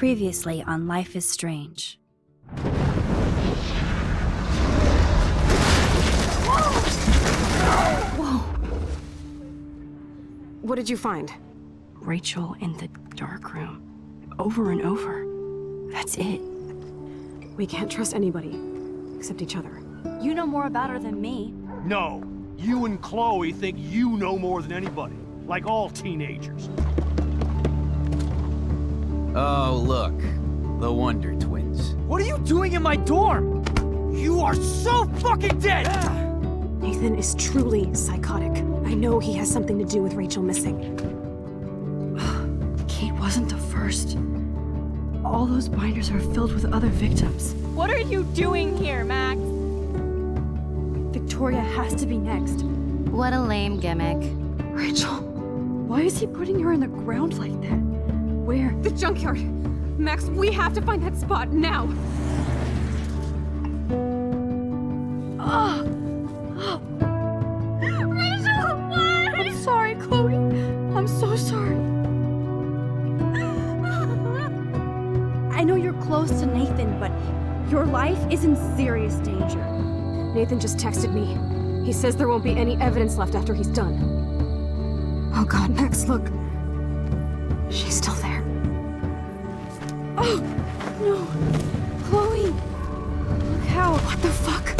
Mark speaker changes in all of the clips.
Speaker 1: Previously on Life is Strange.
Speaker 2: Whoa! What did you find?
Speaker 3: Rachel in the dark room. Over and over. That's it.
Speaker 2: We can't trust anybody, except each other.
Speaker 1: You know more about her than me.
Speaker 4: No, you and Chloe think you know more than anybody, like all teenagers.
Speaker 5: Oh, look. The Wonder Twins.
Speaker 6: What are you doing in my dorm? You are so fucking dead!
Speaker 2: Nathan is truly psychotic. I know he has something to do with Rachel missing.
Speaker 3: Kate wasn't the first. All those binders are filled with other victims.
Speaker 7: What are you doing here, Max?
Speaker 3: Victoria has to be next.
Speaker 1: What a lame gimmick.
Speaker 3: Rachel, why is he putting her in the ground like that? Where?
Speaker 2: The junkyard! Max, we have to find that spot now!
Speaker 3: Rachel, what? I'm sorry, Chloe. I'm so sorry. I know you're close to Nathan, but your life is in serious danger.
Speaker 2: Nathan just texted me. He says there won't be any evidence left after he's done. Oh god, Max, look. She's still there.
Speaker 3: Oh, no. Chloe. Look how.
Speaker 2: What the fuck?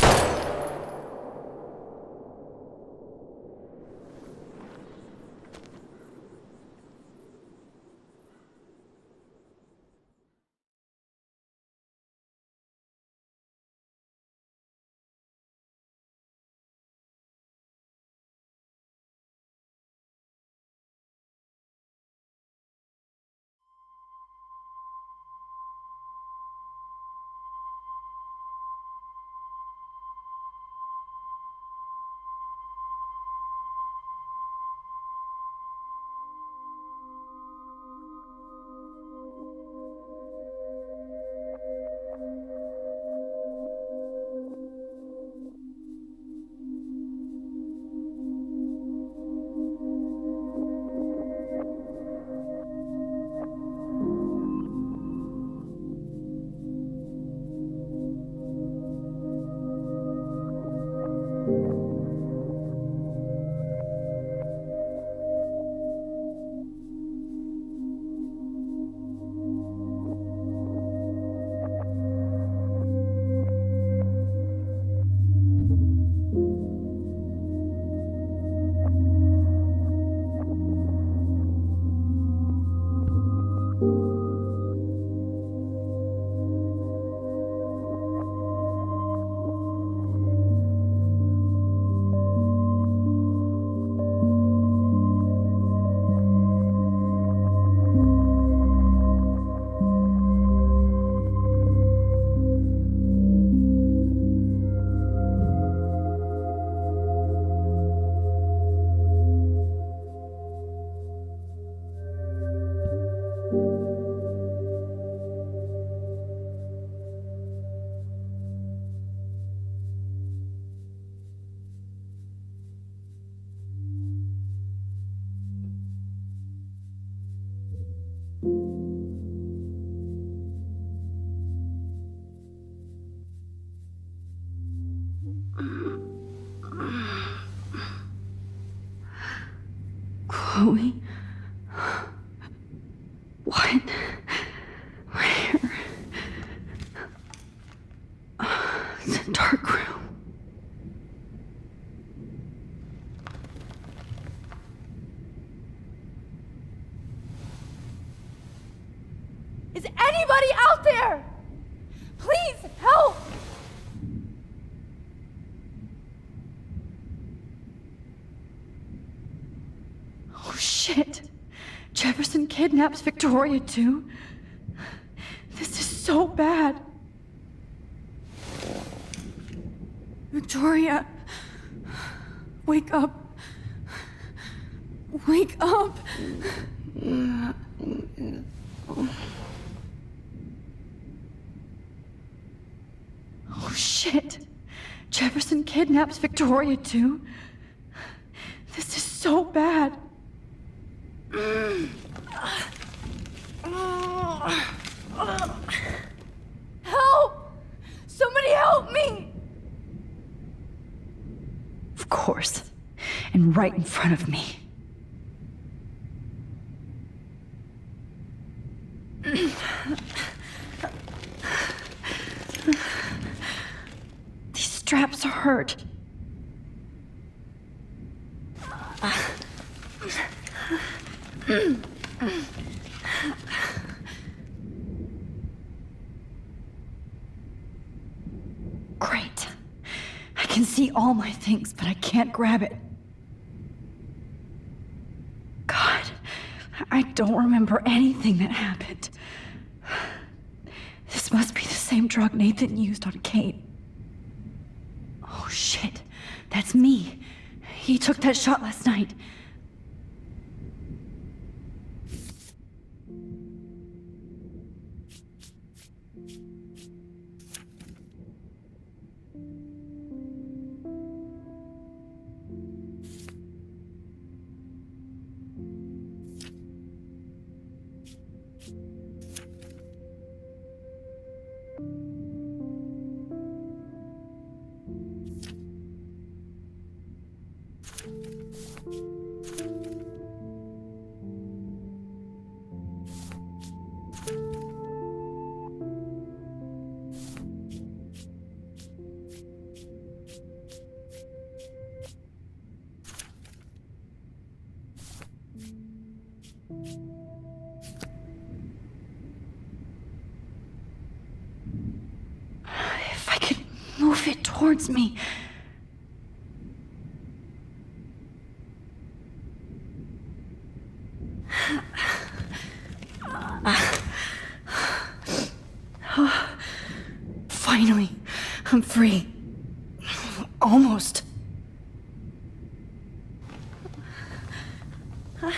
Speaker 3: Chloe? What? Where? The dark room.
Speaker 7: Is anybody out there? Please help!
Speaker 3: Oh shit! Jefferson kidnaps Victoria too? This is so bad. Victoria, wake up. Wake up. Oh shit! Jefferson kidnaps Victoria too? This is so bad.
Speaker 8: course. And right in front of me. These straps hurt. Great. I can see all my things, but I can't grab it. God, I don't remember anything that happened. This must be the same drug Nathan used on Kate. Oh shit, that's me. He took that shot last night. If I could move it towards me. Finally, I'm free. Almost. I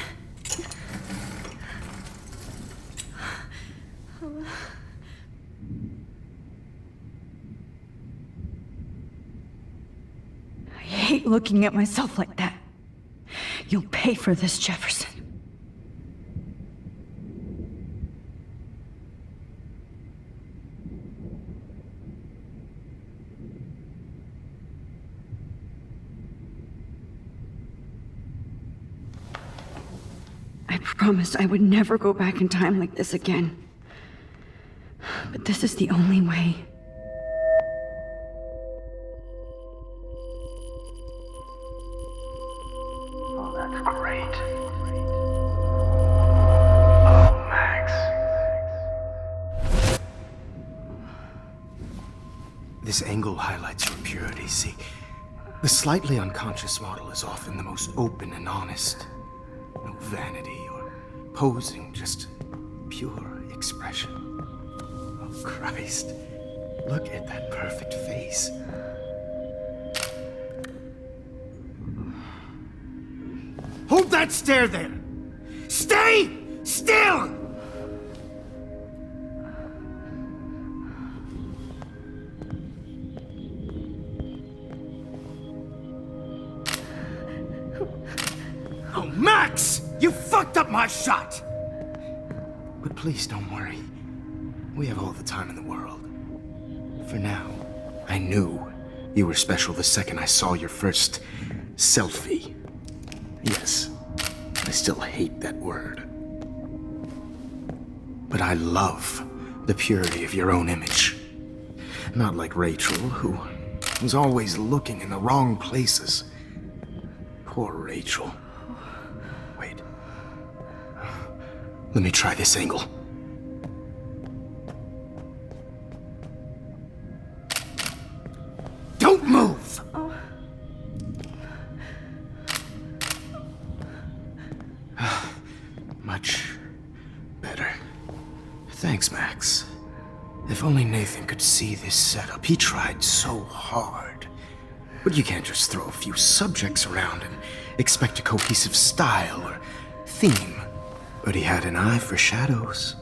Speaker 8: hate looking at myself like that. You'll pay for this, Jefferson. I promised I would never go back in time like this again. But this is the only way.
Speaker 9: Oh, that's great. Oh, Max.
Speaker 10: This angle highlights your purity, see? The slightly unconscious model is often the most open and honest. No vanity or posing, just pure expression. Oh, Christ. Look at that perfect face. Hold that stare there! Stay still! Oh, Max! You fucked up my shot! But please don't worry. We have all the time in the world. For now, I knew you were special the second I saw your first selfie. Yes, I still hate that word. But I love the purity of your own image. Not like Rachel, who was always looking in the wrong places. Poor Rachel. Wait. Let me try this angle. Don't move! Much better. Thanks, Max. If only Nathan could see this setup. He tried so hard. But you can't just throw a few subjects around and expect a cohesive style or theme. But he had an eye for shadows,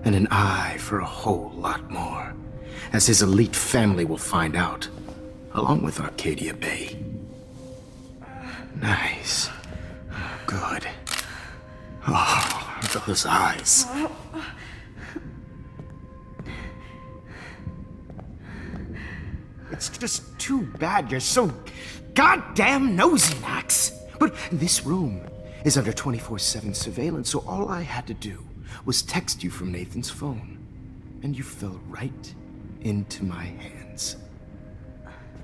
Speaker 10: and an eye for a whole lot more, as his elite family will find out, along with Arcadia Bay. Nice. Good. Oh, those eyes. It's just too bad you're so goddamn nosy, Max. But this room is under 24/7 surveillance, so all I had to do was text you from Nathan's phone. And you fell right into my hands.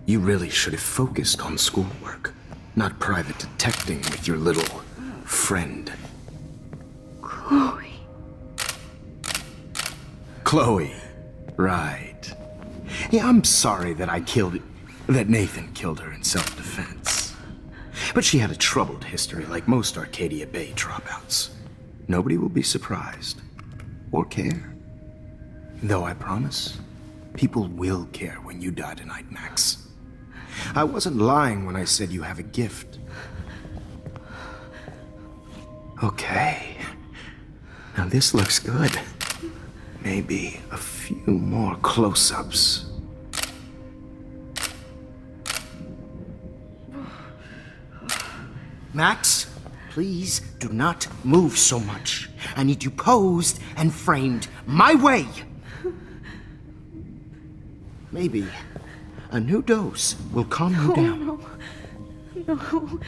Speaker 10: You really should have focused on schoolwork, not private detecting with your little friend.
Speaker 8: Chloe.
Speaker 10: Chloe. Right. Yeah, I'm sorry that Nathan killed her in self-defense. But she had a troubled history like most Arcadia Bay dropouts. Nobody will be surprised. Or care. Though I promise, people will care when you die tonight, Max. I wasn't lying when I said you have a gift. Okay. Now this looks good. Maybe a few more close-ups. Max, please do not move so much. I need you posed and framed my way. Maybe a new dose will calm you down.
Speaker 8: No.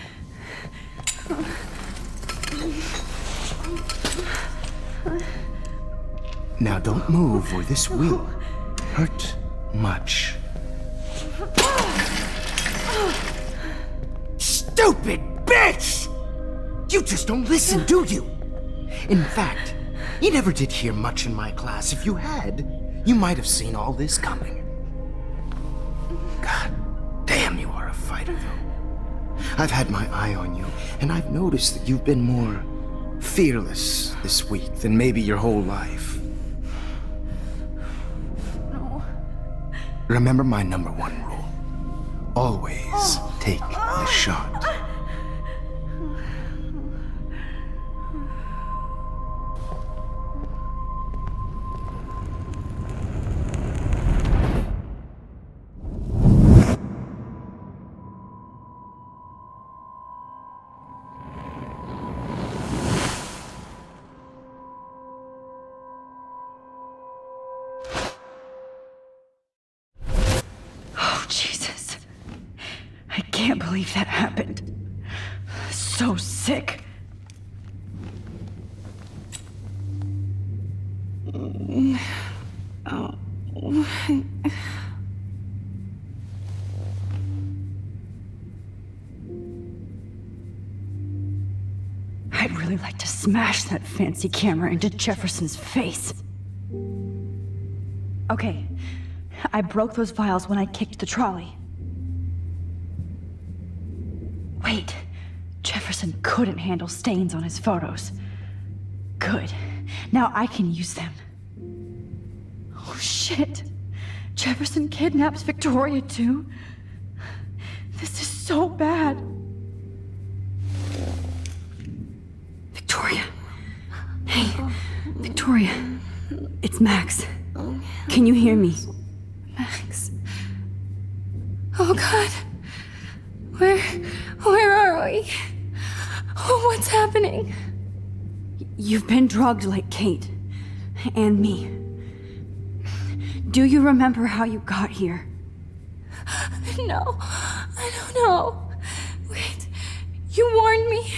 Speaker 10: Now don't move or this will hurt much. Stupid bitch! You just don't listen, do you? In fact, you never did hear much in my class. If you had, you might have seen all this coming. God damn, you are a fighter, though. I've had my eye on you, and I've noticed that you've been more fearless this week than maybe your whole life.
Speaker 8: No.
Speaker 10: Remember my #1 rule. Always take the shot.
Speaker 8: Jesus. I can't believe that happened. So sick. I'd really like to smash that fancy camera into Jefferson's face. Okay, I broke those files when I kicked the trolley. Wait, Jefferson couldn't handle stains on his photos. Good, now I can use them. Oh shit, Jefferson kidnaps Victoria too? This is so bad. Victoria. Hey, Victoria. It's Max. Can you hear me?
Speaker 2: Max. Oh God. Where are we? Oh, what's happening?
Speaker 8: You've been drugged like Kate. And me. Do you remember how you got here?
Speaker 2: No, I don't know. Wait, you warned me.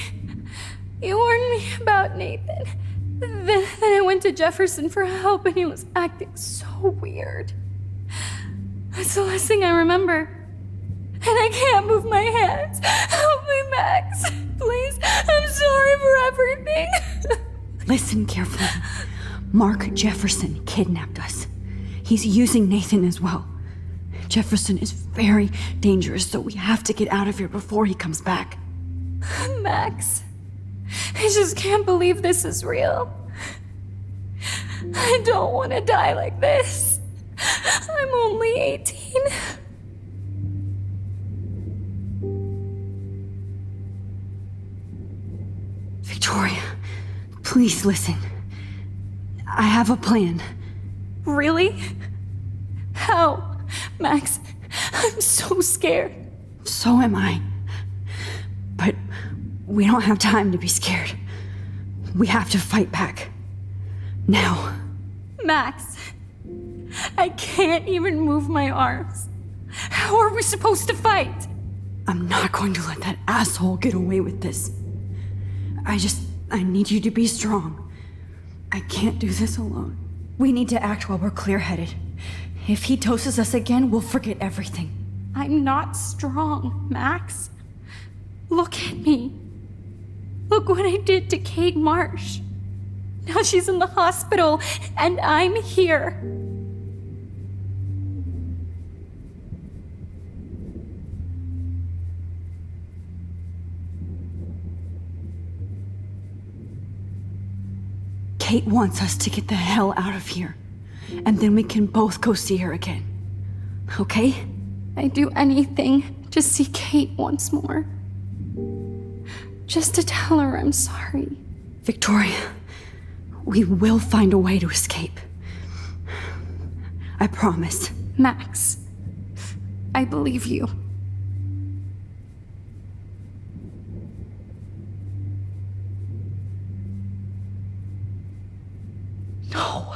Speaker 2: You warned me about Nathan. Then I went to Jefferson for help and he was acting so weird. That's the last thing I remember. And I can't move my hands. Help me, Max. Please, I'm sorry for everything.
Speaker 8: Listen carefully. Mark Jefferson kidnapped us. He's using Nathan as well. Jefferson is very dangerous, so we have to get out of here before he comes back.
Speaker 2: Max, I just can't believe this is real. I don't want to die like this. I'm only 18.
Speaker 8: Victoria, please listen. I have a plan.
Speaker 2: Really? How? Max, I'm so scared.
Speaker 8: So am I. But we don't have time to be scared. We have to fight back. Now.
Speaker 2: Max, I can't even move my arms. How are we supposed to fight?
Speaker 8: I'm not going to let that asshole get away with this. I need you to be strong. I can't do this alone. We need to act while we're clear-headed. If he doses us again, we'll forget everything.
Speaker 2: I'm not strong, Max. Look at me. Look what I did to Kate Marsh. Now she's in the hospital, and I'm here.
Speaker 8: Kate wants us to get the hell out of here. And then we can both go see her again. Okay?
Speaker 2: I'd do anything to see Kate once more. Just to tell her I'm sorry.
Speaker 8: Victoria, we will find a way to escape. I promise.
Speaker 2: Max, I believe you.
Speaker 8: No.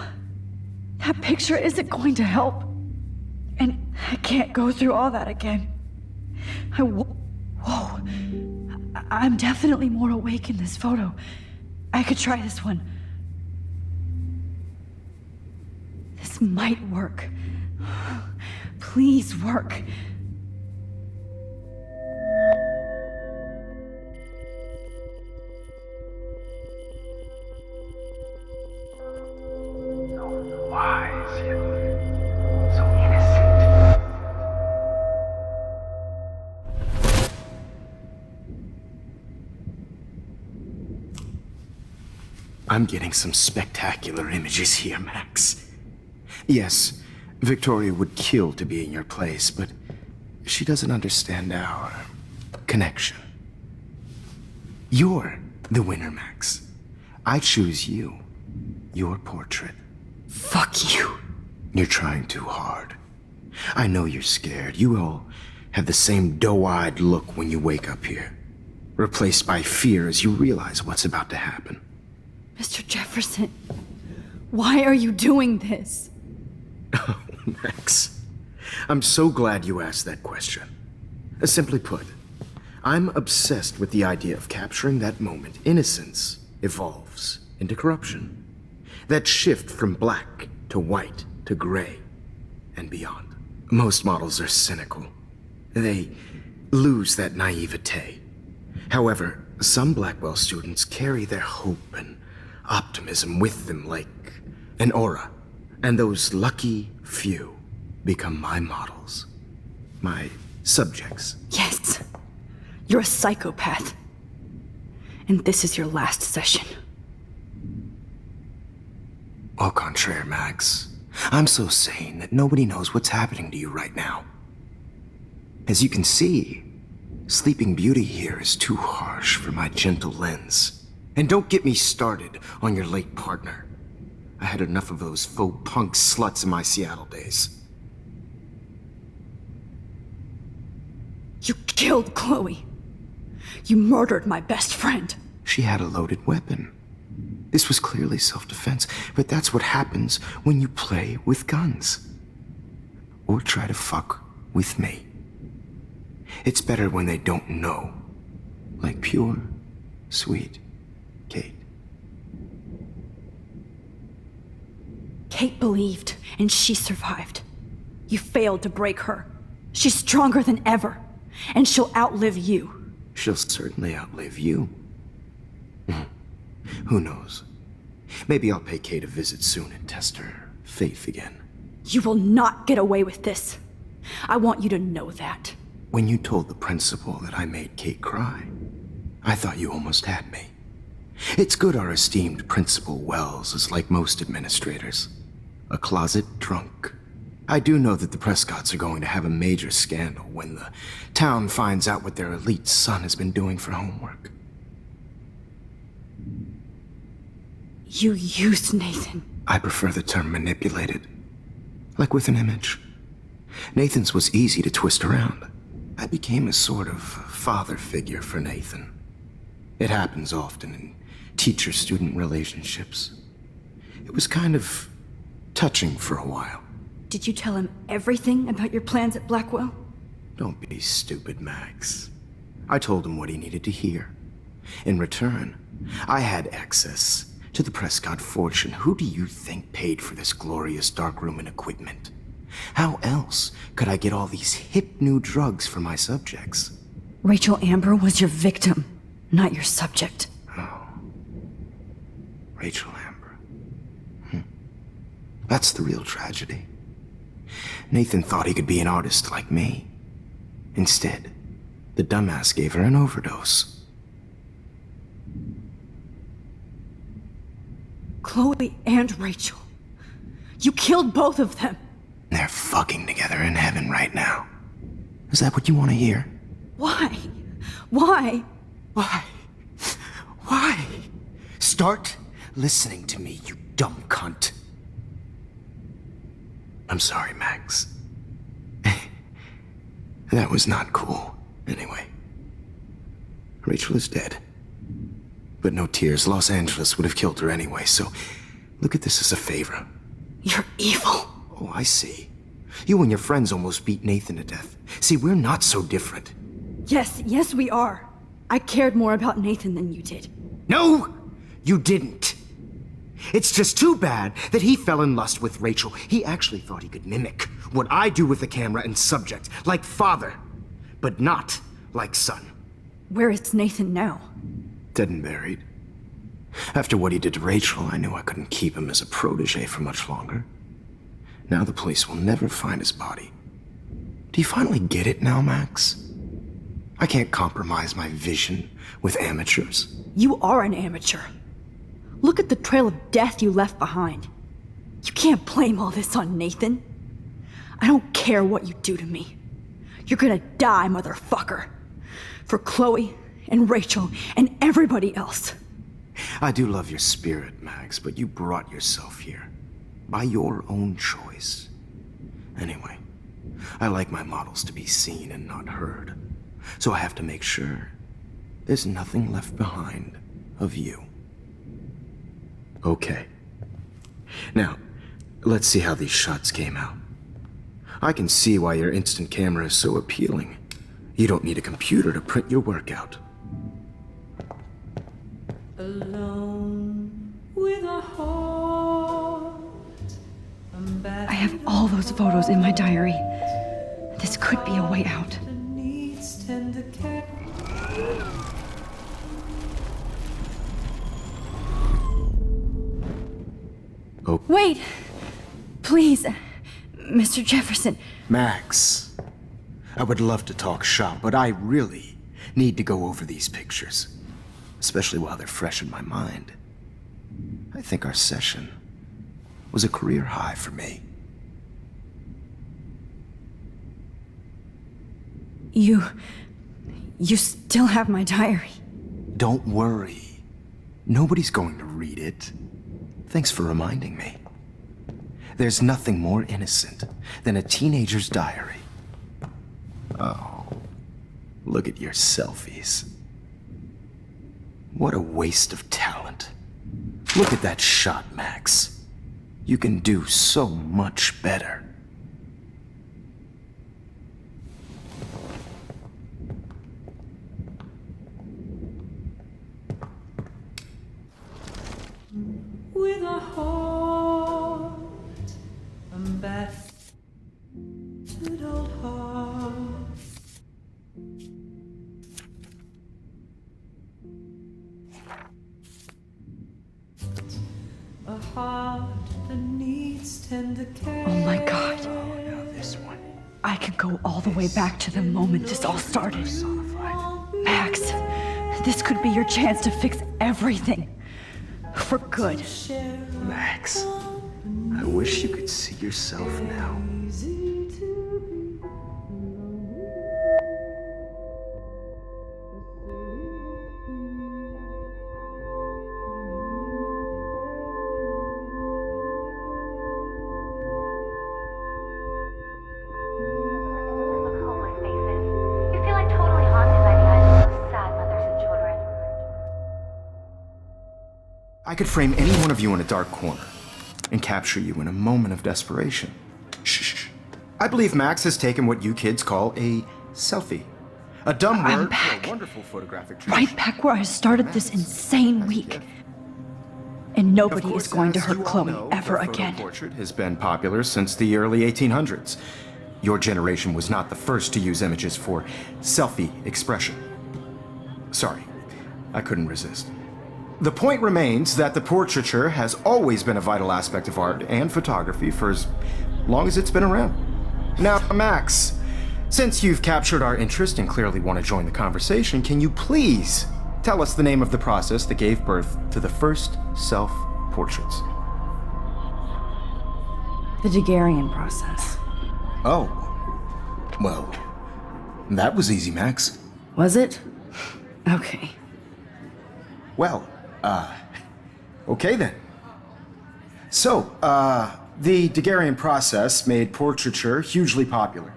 Speaker 8: That picture isn't going to help. And I can't go through all that again. Whoa. I'm definitely more awake in this photo. I could try this one. This might work. Please work.
Speaker 9: So wise yet so innocent.
Speaker 10: I'm getting some spectacular images here, Max. Yes, Victoria would kill to be in your place, but she doesn't understand our connection. You're the winner, Max. I choose you. Your portrait.
Speaker 8: Fuck you.
Speaker 10: You're trying too hard. I know you're scared. You all have the same doe-eyed look when you wake up here, replaced by fear as you realize what's about to happen.
Speaker 8: Mr. Jefferson, why are you doing this?
Speaker 10: Oh, Max. I'm so glad you asked that question. Simply put, I'm obsessed with the idea of capturing that moment innocence evolves into corruption. That shift from black to white to gray and beyond. Most models are cynical. They lose that naivete. However, some Blackwell students carry their hope and optimism with them like an aura. And those lucky few become my models. My subjects.
Speaker 8: Yes. You're a psychopath. And this is your last session.
Speaker 10: Au contraire, Max. I'm so sane that nobody knows what's happening to you right now. As you can see, Sleeping Beauty here is too harsh for my gentle lens. And don't get me started on your late partner. I had enough of those faux punk sluts in my Seattle days.
Speaker 8: You killed Chloe. You murdered my best friend.
Speaker 10: She had a loaded weapon. This was clearly self-defense, but that's what happens when you play with guns. Or try to fuck with me. It's better when they don't know. Like pure, sweet Kate.
Speaker 8: Kate believed, and she survived. You failed to break her. She's stronger than ever, and she'll outlive you.
Speaker 10: She'll certainly outlive you. Who knows? Maybe I'll pay Kate a visit soon and test her faith again.
Speaker 8: You will not get away with this. I want you to know that.
Speaker 10: When you told the principal that I made Kate cry, I thought you almost had me. It's good our esteemed Principal Wells is like most administrators. A closet drunk. I do know that the Prescotts are going to have a major scandal when the town finds out what their elite son has been doing for homework.
Speaker 8: You used Nathan.
Speaker 10: I prefer the term manipulated. Like with an image. Nathan's was easy to twist around. I became a sort of father figure for Nathan. It happens often in teacher-student relationships. It was kind of touching for a while.
Speaker 8: Did you tell him everything about your plans at Blackwell?
Speaker 10: Don't be stupid, Max. I told him what he needed to hear. In return, I had access to the Prescott fortune. Who do you think paid for this glorious darkroom and equipment? How else could I get all these hip new drugs for my subjects?
Speaker 8: Rachel Amber was your victim, not your subject.
Speaker 10: Oh. Rachel Amber. That's the real tragedy. Nathan thought he could be an artist like me. Instead, the dumbass gave her an overdose.
Speaker 8: Chloe and Rachel. You killed both of them.
Speaker 10: They're fucking together in heaven right now. Is that what you want to hear?
Speaker 8: Why? Why?
Speaker 10: Why? Why? Start listening to me, you dumb cunt. I'm sorry, Max. That was not cool. Anyway, Rachel is dead. But no tears. Los Angeles would have killed her anyway, so look at this as a favor.
Speaker 8: You're evil.
Speaker 10: Oh, I see. You and your friends almost beat Nathan to death. See, we're not so different.
Speaker 8: Yes, we are. I cared more about Nathan than you did.
Speaker 10: No, you didn't. It's just too bad that he fell in lust with Rachel. He actually thought he could mimic what I do with the camera and subject, like father, but not like son.
Speaker 8: Where is Nathan now?
Speaker 10: Dead and buried. After what he did to Rachel, I knew I couldn't keep him as a protege for much longer. Now the police will never find his body. Do you finally get it now, Max? I can't compromise my vision with amateurs.
Speaker 8: You are an amateur. Look at the trail of death you left behind. You can't blame all this on Nathan. I don't care what you do to me. You're gonna die, motherfucker. For Chloe and Rachel and everybody else.
Speaker 10: I do love your spirit, Max, but you brought yourself here. By your own choice. Anyway, I like my models to be seen and not heard. So I have to make sure there's nothing left behind of you. Okay. Now, let's see how these shots came out. I can see why your instant camera is so appealing. You don't need a computer to print your work out.
Speaker 11: Alone with a heart.
Speaker 8: I have all those photos in my diary. This could be a way out.
Speaker 10: Oh.
Speaker 8: Wait! Please, Mr. Jefferson.
Speaker 10: Max, I would love to talk shop, but I really need to go over these pictures. Especially while they're fresh in my mind. I think our session was a career high for me.
Speaker 8: You still have my diary.
Speaker 10: Don't worry. Nobody's going to read it. Thanks for reminding me. There's nothing more innocent than a teenager's diary. Oh, look at your selfies. What a waste of talent. Look at that shot, Max. You can do so much better.
Speaker 11: With a heart, a battered old heart. A heart that needs tender care.
Speaker 8: Oh my God.
Speaker 10: Oh, now this one.
Speaker 8: I can go all the way back to the moment this all started. Max, this could be your chance to fix everything. For good.
Speaker 10: Max, I wish you could see yourself now. I could frame any one of you in a dark corner and capture you in a moment of desperation. Shh. I believe Max has taken what you kids call a selfie. A dumb
Speaker 8: I'm
Speaker 10: word
Speaker 8: back.
Speaker 10: for a wonderful photographic tradition.
Speaker 8: Right back where I started this insane week. And nobody is going to hurt Chloe ever again.
Speaker 10: The portrait has been popular since the early 1800s. Your generation was not the first to use images for selfie expression. Sorry, I couldn't resist. The point remains that the portraiture has always been a vital aspect of art and photography for as long as it's been around. Now, Max, since you've captured our interest and clearly want to join the conversation, can you please tell us the name of the process that gave birth to the first self-portraits?
Speaker 8: The Daguerrean process.
Speaker 10: Oh. Well, that was easy, Max.
Speaker 8: Was it? Okay.
Speaker 10: Well, okay then. So, the Daguerrean process made portraiture hugely popular,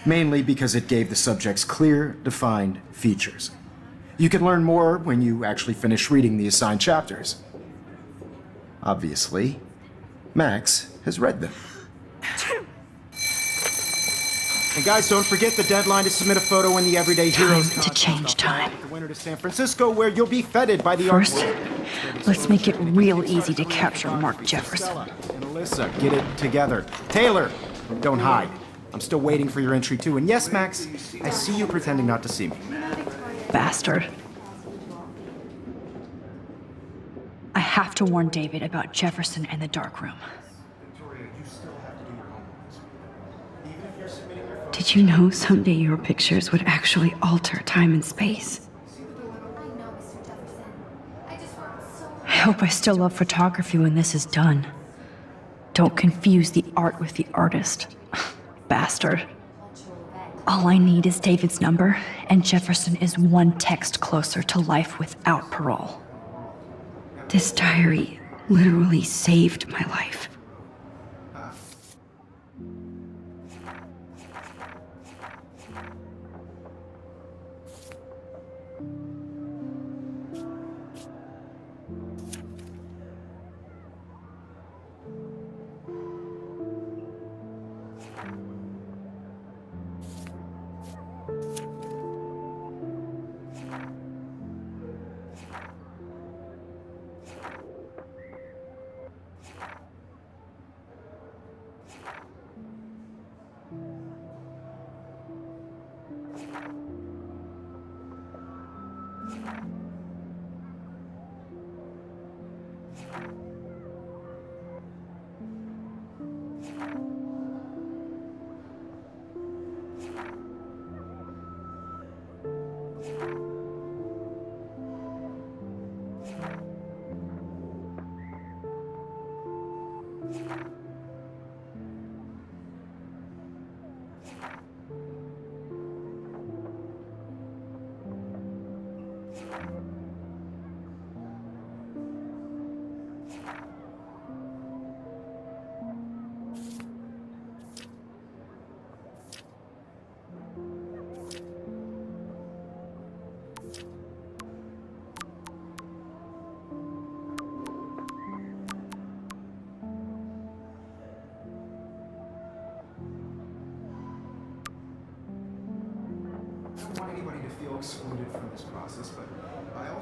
Speaker 10: mainly because it gave the subjects clear, defined features. You can learn more when you actually finish reading the assigned chapters. Obviously, Max has read them. And guys, don't forget the deadline to submit a photo in the Everyday Heroes
Speaker 8: Time to change time.
Speaker 10: The winter to San Francisco, where you'll be feted by the
Speaker 8: First,
Speaker 10: artwork.
Speaker 8: let's make it real easy to capture Mark Jefferson.
Speaker 10: And Alyssa, get it together. Taylor, don't hide. I'm still waiting for your entry too. And yes, Max, I see you pretending not to see me.
Speaker 8: Bastard. I have to warn David about Jefferson and the dark room. Did you know someday your pictures would actually alter time and space? I hope I still love photography when this is done. Don't confuse the art with the artist. Bastard. All I need is David's number, and Jefferson is one text closer to life without parole. This diary literally saved my life.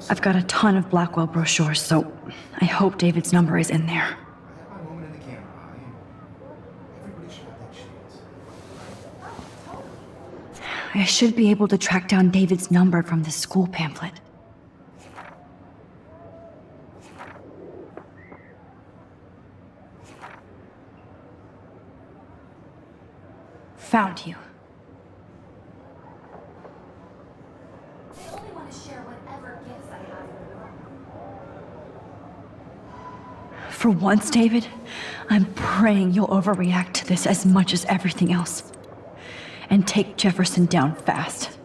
Speaker 8: I've got a ton of Blackwell brochures, so I hope David's number is in there. I should be able to track down David's number from the school pamphlet. Found you. For once, David, I'm praying you'll overreact to this as much as everything else. And take Jefferson down fast.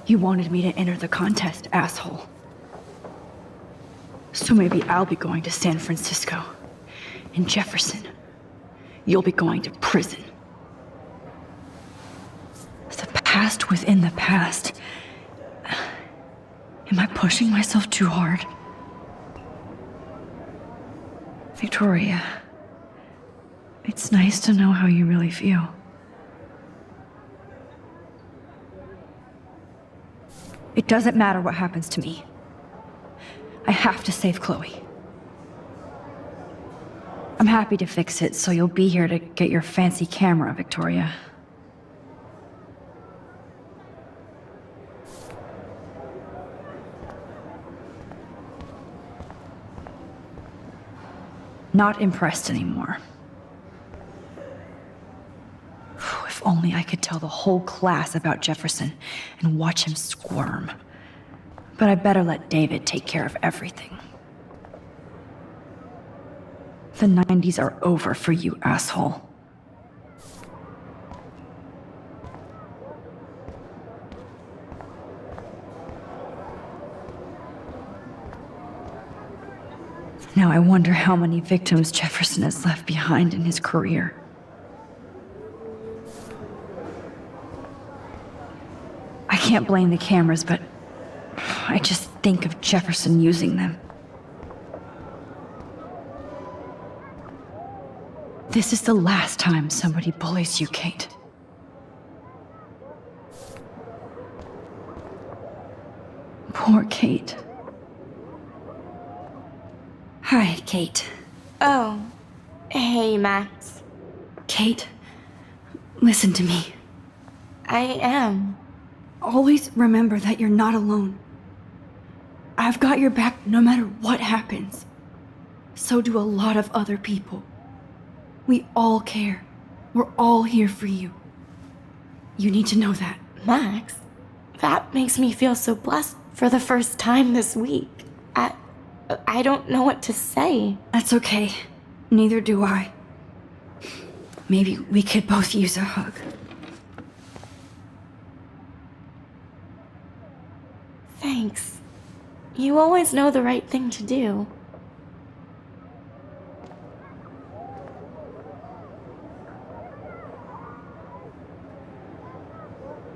Speaker 8: You wanted me to enter the contest, asshole. So maybe I'll be going to San Francisco. And Jefferson, you'll be going to prison. The past within the past Am I pushing myself too hard? Victoria, it's nice to know how you really feel. It doesn't matter what happens to me. I have to save Chloe. I'm happy to fix it, so you'll be here to get your fancy camera, Victoria. Not impressed anymore. If only I could tell the whole class about Jefferson and watch him squirm. But I better let David take care of everything. The 90s are over for you, asshole. Now I wonder how many victims Jefferson has left behind in his career. I can't blame the cameras, but I just think of Jefferson using them. This is the last time somebody bullies you, Kate. Poor Kate. Hi, Kate.
Speaker 2: Oh, hey, Max.
Speaker 8: Kate, listen to me.
Speaker 2: I am.
Speaker 8: Always remember that you're not alone. I've got your back no matter what happens. So do a lot of other people. We all care. We're all here for you. You need to know that.
Speaker 2: Max, that makes me feel so blessed for the first time this week. I don't know what to say.
Speaker 8: That's okay. Neither do I. Maybe we could both use a hug.
Speaker 2: Thanks. You always know the right thing to do.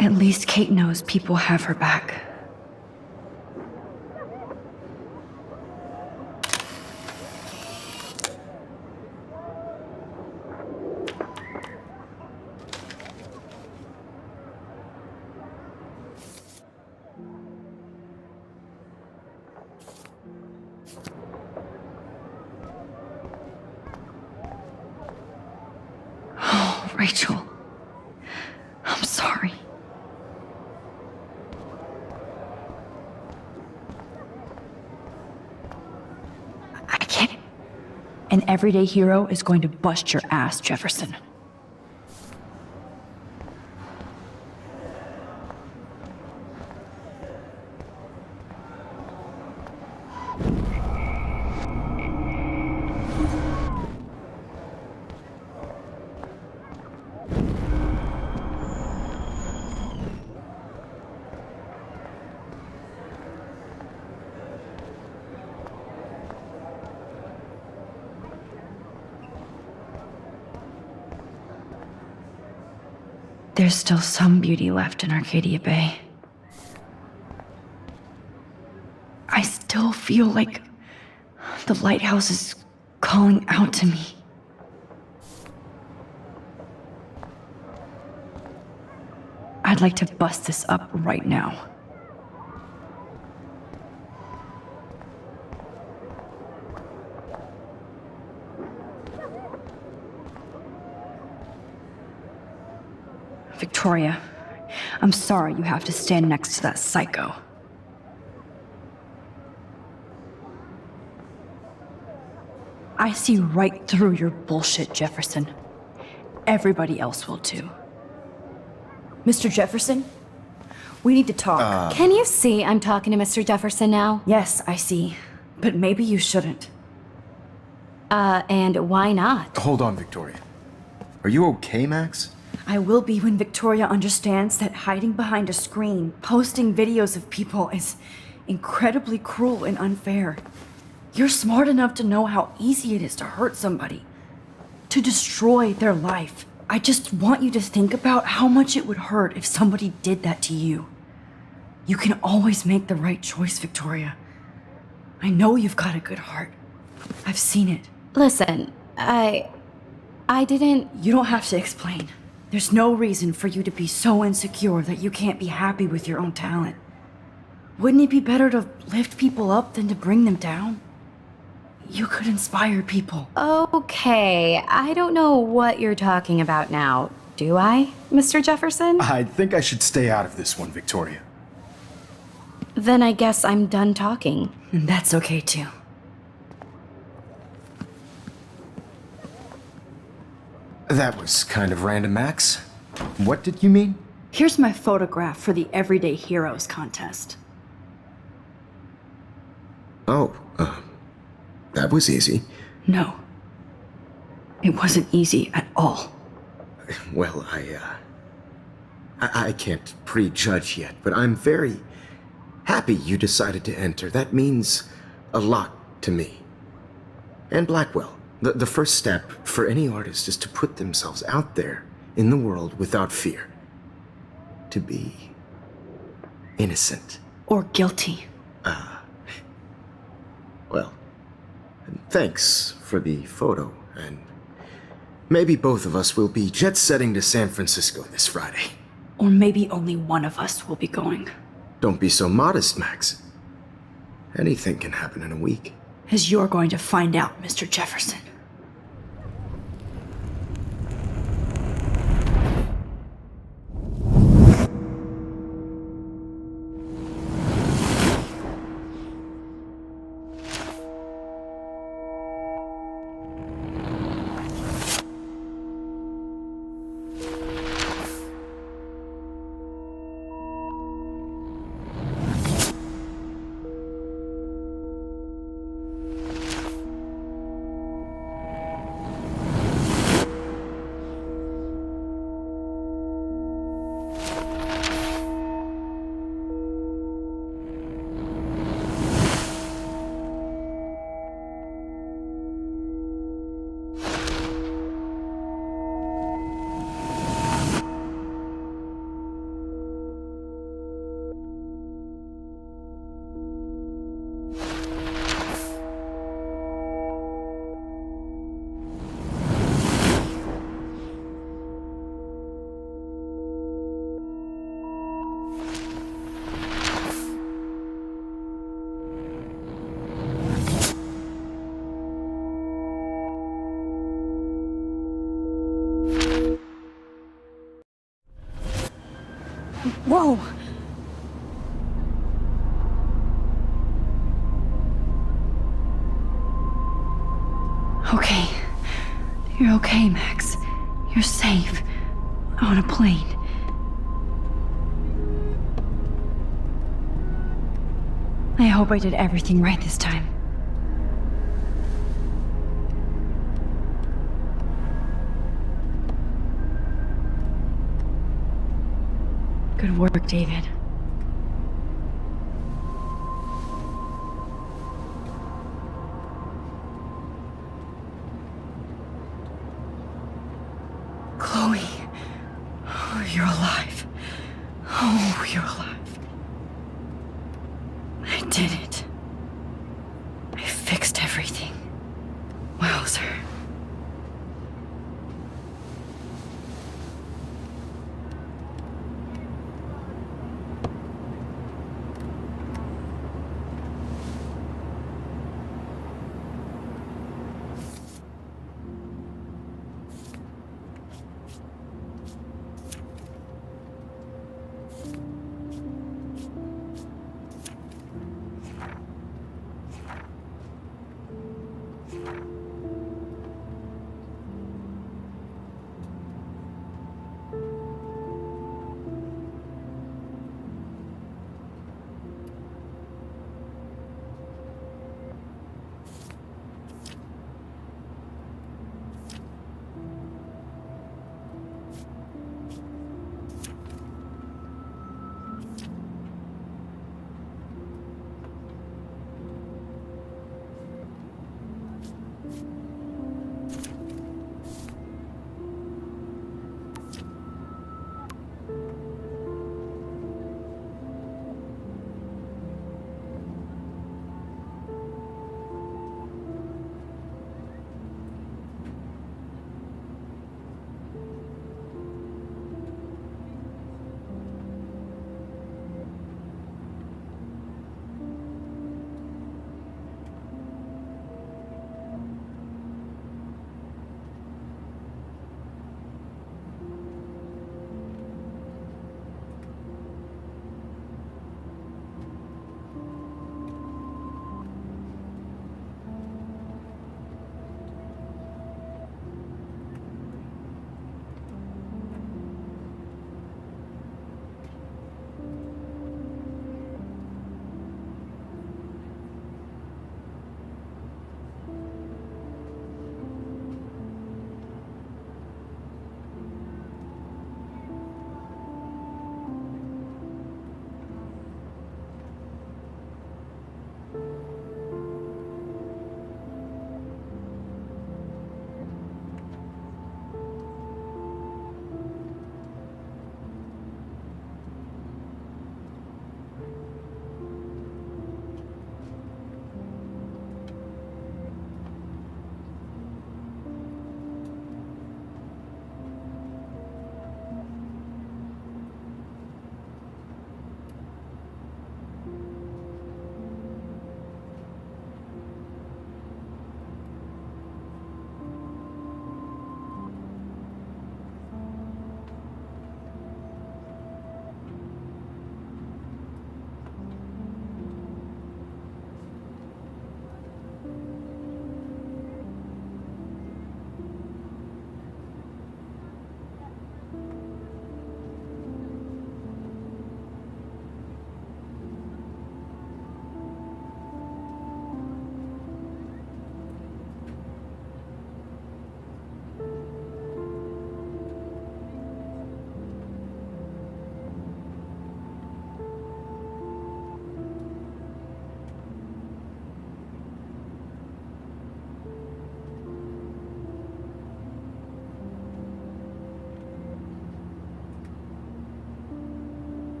Speaker 8: At least Kate knows people have her back. Oh, Rachel. I'm sorry. I can't. An everyday hero is going to bust your ass, Jefferson. There's still some beauty left in Arcadia Bay. I still feel like the lighthouse is calling out to me. I'd like to bust this up right now. Victoria, I'm sorry you have to stand next to that psycho. I see right through your bullshit, Jefferson. Everybody else will too. Mr. Jefferson, we need to talk.
Speaker 1: Can you see I'm talking to Mr. Jefferson now?
Speaker 8: Yes, I see. But maybe you shouldn't.
Speaker 1: And why not?
Speaker 10: Hold on, Victoria. Are you okay, Max?
Speaker 8: I will be when Victoria understands that hiding behind a screen, posting videos of people is incredibly cruel and unfair. You're smart enough to know how easy it is to hurt somebody, to destroy their life. I just want you to think about how much it would hurt if somebody did that to you. You can always make the right choice, Victoria. I know you've got a good heart. I've seen it.
Speaker 1: Listen, I didn't...
Speaker 8: You don't have to explain. There's no reason for you to be so insecure that you can't be happy with your own talent. Wouldn't it be better to lift people up than to bring them down? You could inspire people.
Speaker 1: Okay, I don't know what you're talking about now. Do I, Mr. Jefferson?
Speaker 10: I think I should stay out of this one, Victoria.
Speaker 1: Then I guess I'm done talking.
Speaker 8: And that's okay too.
Speaker 10: That was kind of random, Max. What did you mean?
Speaker 8: Here's my photograph for the Everyday Heroes contest.
Speaker 10: Oh, that was easy.
Speaker 8: No. It wasn't easy at all.
Speaker 10: Well, I can't prejudge yet, but I'm very happy you decided to enter. That means a lot to me. And Blackwell. The first step for any artist is to put themselves out there in the world without fear. To be innocent.
Speaker 8: Or guilty.
Speaker 10: Well, thanks for the photo, and maybe both of us will be jet-setting to San Francisco this Friday.
Speaker 8: Or maybe only one of us will be going.
Speaker 10: Don't be so modest, Max. Anything can happen in a week.
Speaker 8: As you're going to find out, Mr. Jefferson. Whoa! Okay. You're okay, Max. You're safe. On a plane. I hope I did everything right this time. Good work, David. Chloe. Oh, you're alive. Oh, you're alive. I did it. I fixed everything. Wowzer.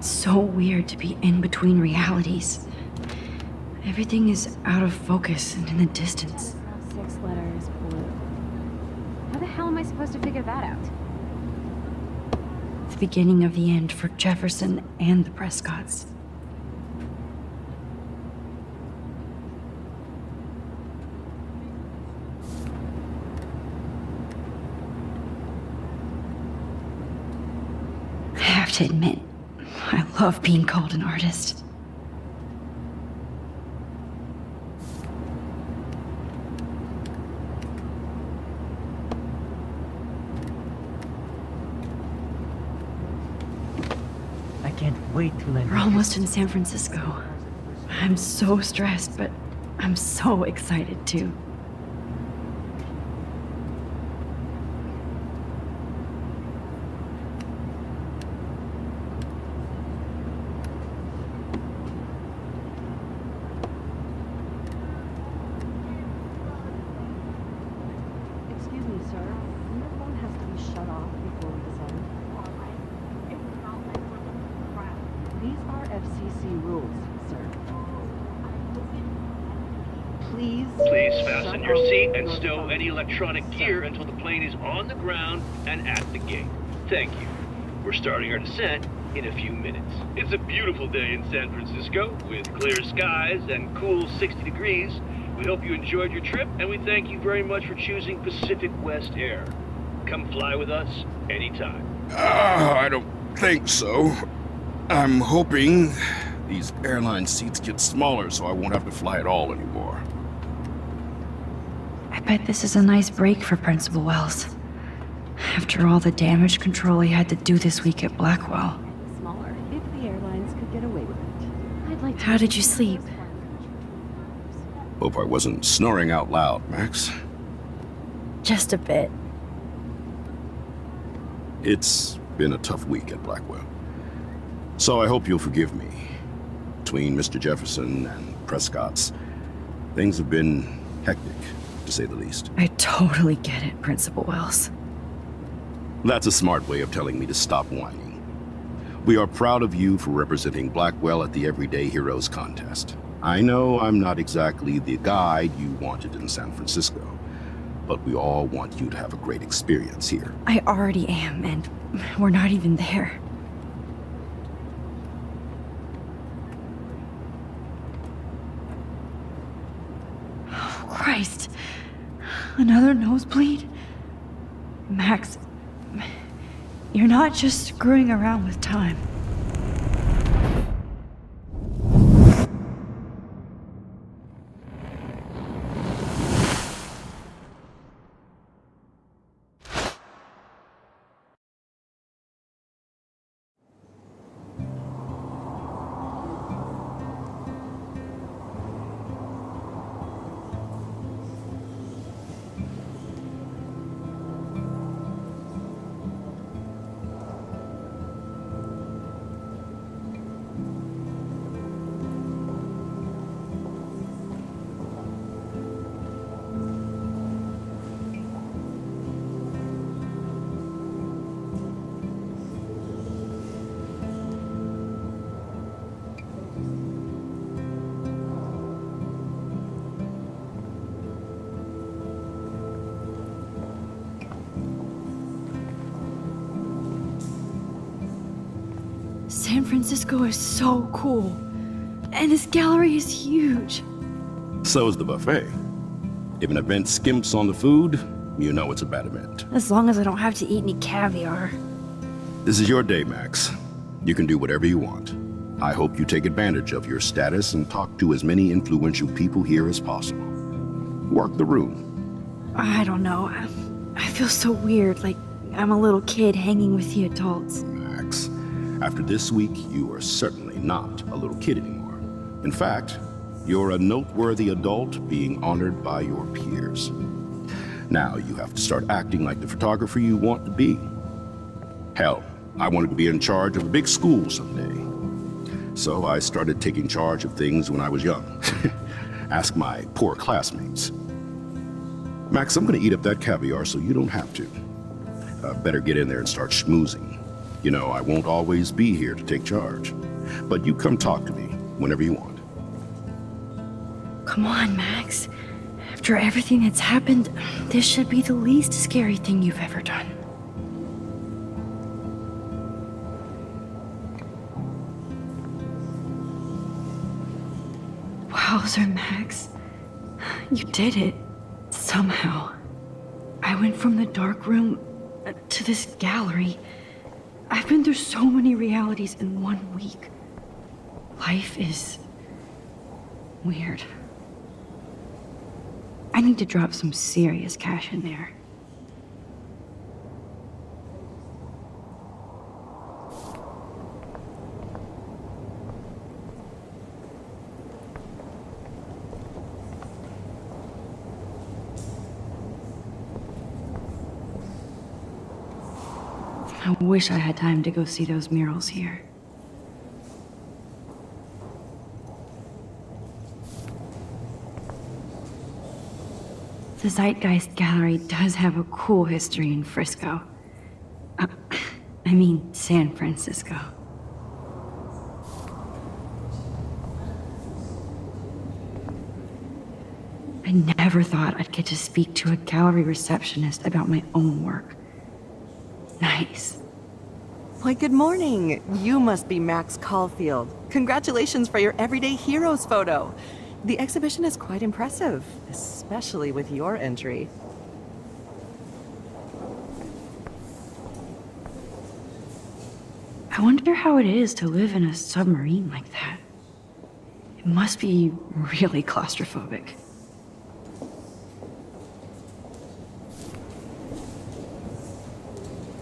Speaker 8: It's so weird to be in between realities. Everything is out of focus and in the distance.
Speaker 12: 6 letters blue. How the hell am I supposed to figure that out?
Speaker 8: The beginning of the end for Jefferson and the Prescotts. I have to admit, I love being called an artist.
Speaker 6: I can't wait to learn.
Speaker 8: We're almost in San Francisco. I'm so stressed, but I'm so excited too.
Speaker 13: Excuse me, sir. Your phone has to be shut off before we descend. These are FCC rules, sir. Please
Speaker 4: Fasten your seat and stow any electronic gear until the plane is on the ground and at the gate. Thank you. We're starting our descent in a few minutes. It's a beautiful day in San Francisco with clear skies and cool 60 degrees. We hope you enjoyed your trip, and we thank you very much for choosing Pacific West Air. Come fly with us anytime.
Speaker 10: I don't think so. I'm hoping these airline seats get smaller so I won't have to fly at all anymore.
Speaker 8: I bet this is a nice break for Principal Wells. After all the damage control he had to do this week at Blackwell.
Speaker 13: smaller if the airlines could get away with it. I'd like to.
Speaker 8: How did you sleep?
Speaker 10: Hope I wasn't snoring out loud, Max.
Speaker 8: Just a bit.
Speaker 10: It's been a tough week at Blackwell. So I hope you'll forgive me. Between Mr. Jefferson and Prescott's, things have been hectic, to say the least.
Speaker 8: I totally get it, Principal Wells.
Speaker 10: That's a smart way of telling me to stop whining. We are proud of you for representing Blackwell at the Everyday Heroes contest. I know I'm not exactly the guide you wanted in San Francisco, but we all want you to have a great experience here.
Speaker 8: I already am, and we're not even there. Oh, Christ. Another nosebleed? Max, you're not just screwing around with time. San Francisco is so cool. And this gallery is huge.
Speaker 10: So is the buffet. If an event skimps on the food, you know it's a bad event.
Speaker 8: As long as I don't have to eat any caviar.
Speaker 10: This is your day, Max. You can do whatever you want. I hope you take advantage of your status and talk to as many influential people here as possible. Work the room.
Speaker 8: I don't know. I feel so weird, like I'm a little kid hanging with the adults.
Speaker 10: Max, after this week, you are certainly not a little kid anymore. In fact, you're a noteworthy adult being honored by your peers. Now you have to start acting like the photographer you want to be. Hell, I wanted to be in charge of a big school someday. So I started taking charge of things when I was young. Ask my poor classmates. Max, I'm gonna eat up that caviar so you don't have to. Better get in there and start schmoozing.
Speaker 14: You know, I won't always be here to take charge. But you come talk to me whenever you want.
Speaker 8: Come on, Max. After everything that's happened, this should be the least scary thing you've ever done. Wowzer, Max. You did it. Somehow. I went from the dark room to this gallery. I've been through so many realities in 1 week. Life is weird. I need to drop some serious cash in there. I wish I had time to go see those murals here. The Zeitgeist Gallery does have a cool history in Frisco. I mean, San Francisco. I never thought I'd get to speak to a gallery receptionist about my own work. Nice.
Speaker 15: Why, good morning. You must be Max Caulfield. Congratulations for your Everyday Heroes photo. The exhibition is quite impressive, especially with your entry.
Speaker 8: I wonder how it is to live in a submarine like that. It must be really claustrophobic.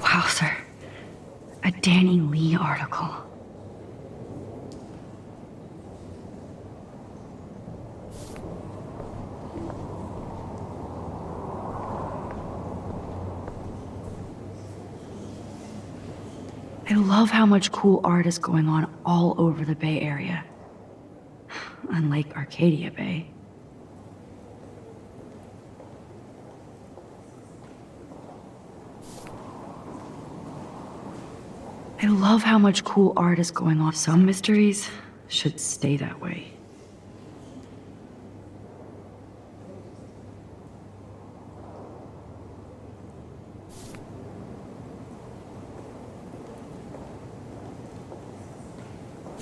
Speaker 8: Wowzer. A Danny Lee article. I love how much cool art is going on all over the Bay Area. Unlike Arcadia Bay. I love how much cool art is going on. Some mysteries should stay that way.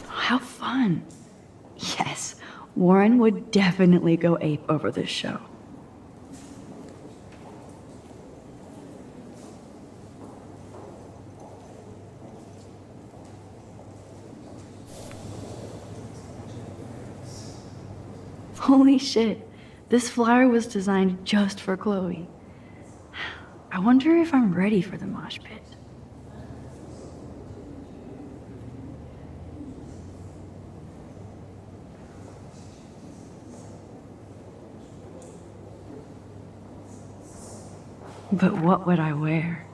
Speaker 8: How fun. Yes, Warren would definitely go ape over this show. Holy shit, this flyer was designed just for Chloe. I wonder if I'm ready for the mosh pit. But what would I wear?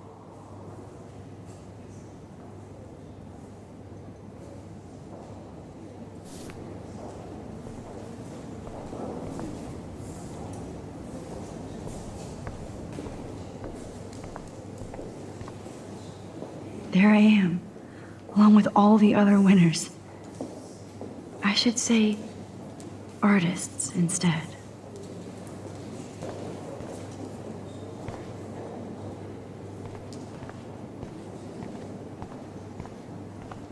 Speaker 8: There I am, along with all the other winners. I should say artists instead.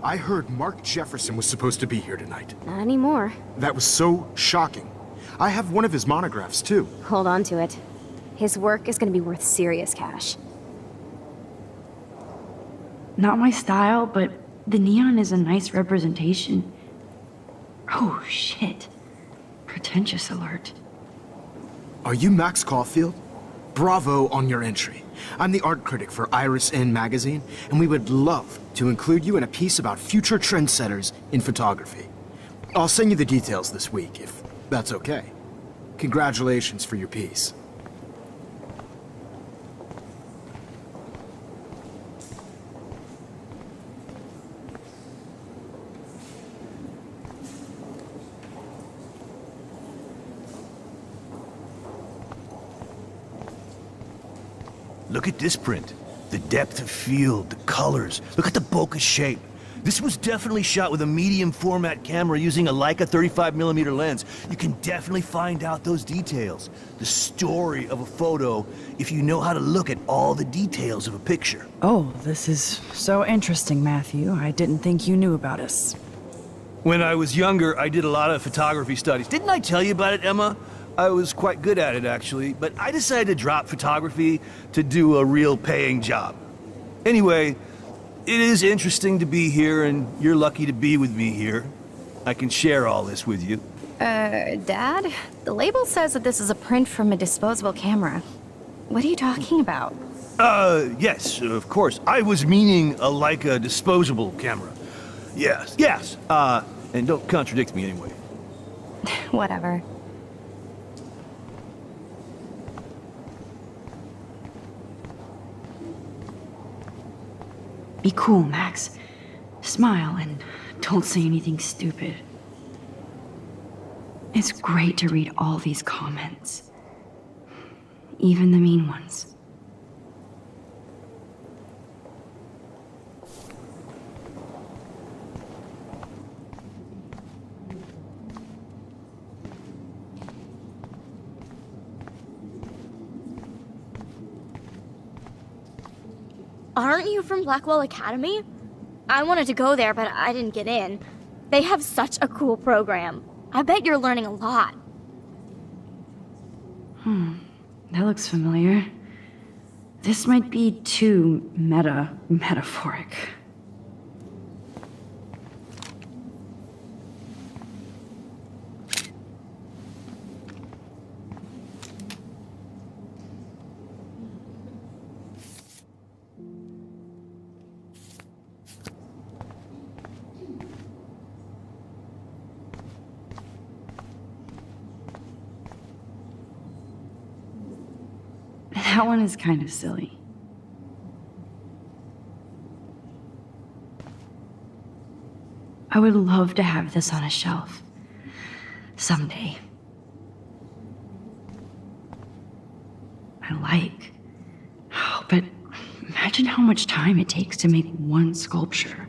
Speaker 10: I heard Mark Jefferson was supposed to be here tonight.
Speaker 12: Not anymore.
Speaker 10: That was so shocking. I have one of his monographs, too.
Speaker 12: Hold on to it. His work is gonna be worth serious cash.
Speaker 8: Not my style, but the neon is a nice representation. Oh, shit. Pretentious alert.
Speaker 10: Are you Max Caulfield? Bravo on your entry. I'm the art critic for Iris N magazine, and we would love to include you in a piece about future trendsetters in photography. I'll send you the details this week, if that's okay. Congratulations for your piece.
Speaker 4: Look at this print.
Speaker 16: The depth of field, the colors. Look at the bokeh shape. This was definitely shot with a medium format camera using a Leica 35mm lens. You can definitely find out those details. The story of a photo if you know how to look at all the details of a picture.
Speaker 8: Oh, this is so interesting, Matthew. I didn't think you knew about us.
Speaker 16: When I was younger, I did a lot of photography studies. Didn't I tell you about it, Emma? I was quite good at it, actually, but I decided to drop photography to do a real paying job. Anyway, it is interesting to be here, and you're lucky to be with me here. I can share all this with you.
Speaker 1: Dad? The label says that this is a print from a disposable camera. What are you talking about?
Speaker 16: Yes, of course. I was meaning a Leica disposable camera. Yes. And don't contradict me anyway.
Speaker 1: Whatever.
Speaker 8: Be cool, Max. Smile and don't say anything stupid. It's great to read all these comments. Even the mean ones.
Speaker 2: Aren't you from Blackwell Academy? I wanted to go there, but I didn't get in. They have such a cool program. I bet you're learning a lot.
Speaker 8: That looks familiar. This might be too metaphoric. That one is kind of silly. I would love to have this on a shelf. Someday. I like. Oh, but imagine how much time it takes to make one sculpture.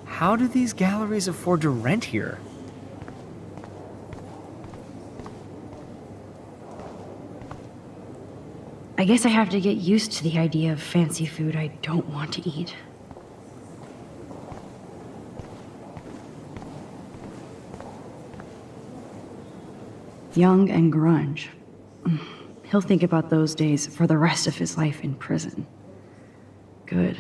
Speaker 6: How do these galleries afford to rent here?
Speaker 8: I guess I have to get used to the idea of fancy food I don't want to eat. Young and grunge. He'll think about those days for the rest of his life in prison. Good.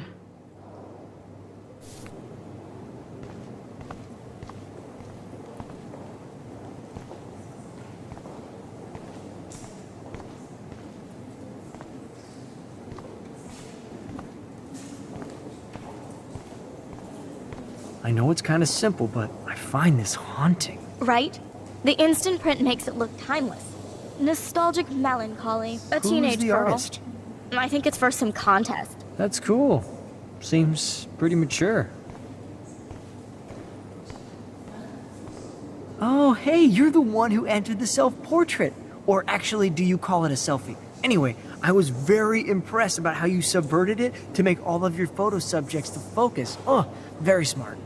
Speaker 6: I know it's kind of simple, but I find this haunting.
Speaker 2: Right? The instant print makes it look timeless. Nostalgic melancholy. A teenage
Speaker 6: Who's the
Speaker 2: girl.
Speaker 6: artist?
Speaker 2: I think it's for some contest.
Speaker 6: That's cool. Seems pretty mature. Oh, hey, you're the one who entered the self-portrait. Or actually, do you call it a selfie? Anyway, I was very impressed about how you subverted it to make all of your photo subjects the focus. Oh, very smart.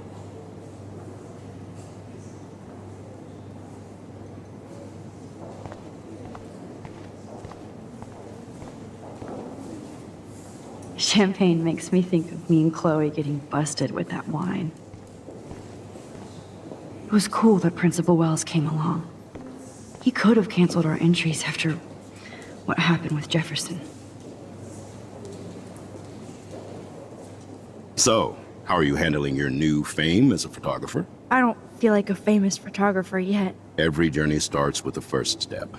Speaker 8: Champagne makes me think of me and Chloe getting busted with that wine. It was cool that Principal Wells came along. He could have canceled our entries after what happened with Jefferson.
Speaker 14: So, how are you handling your new fame as a photographer?
Speaker 3: I don't feel like a famous photographer yet.
Speaker 14: Every journey starts with the first step.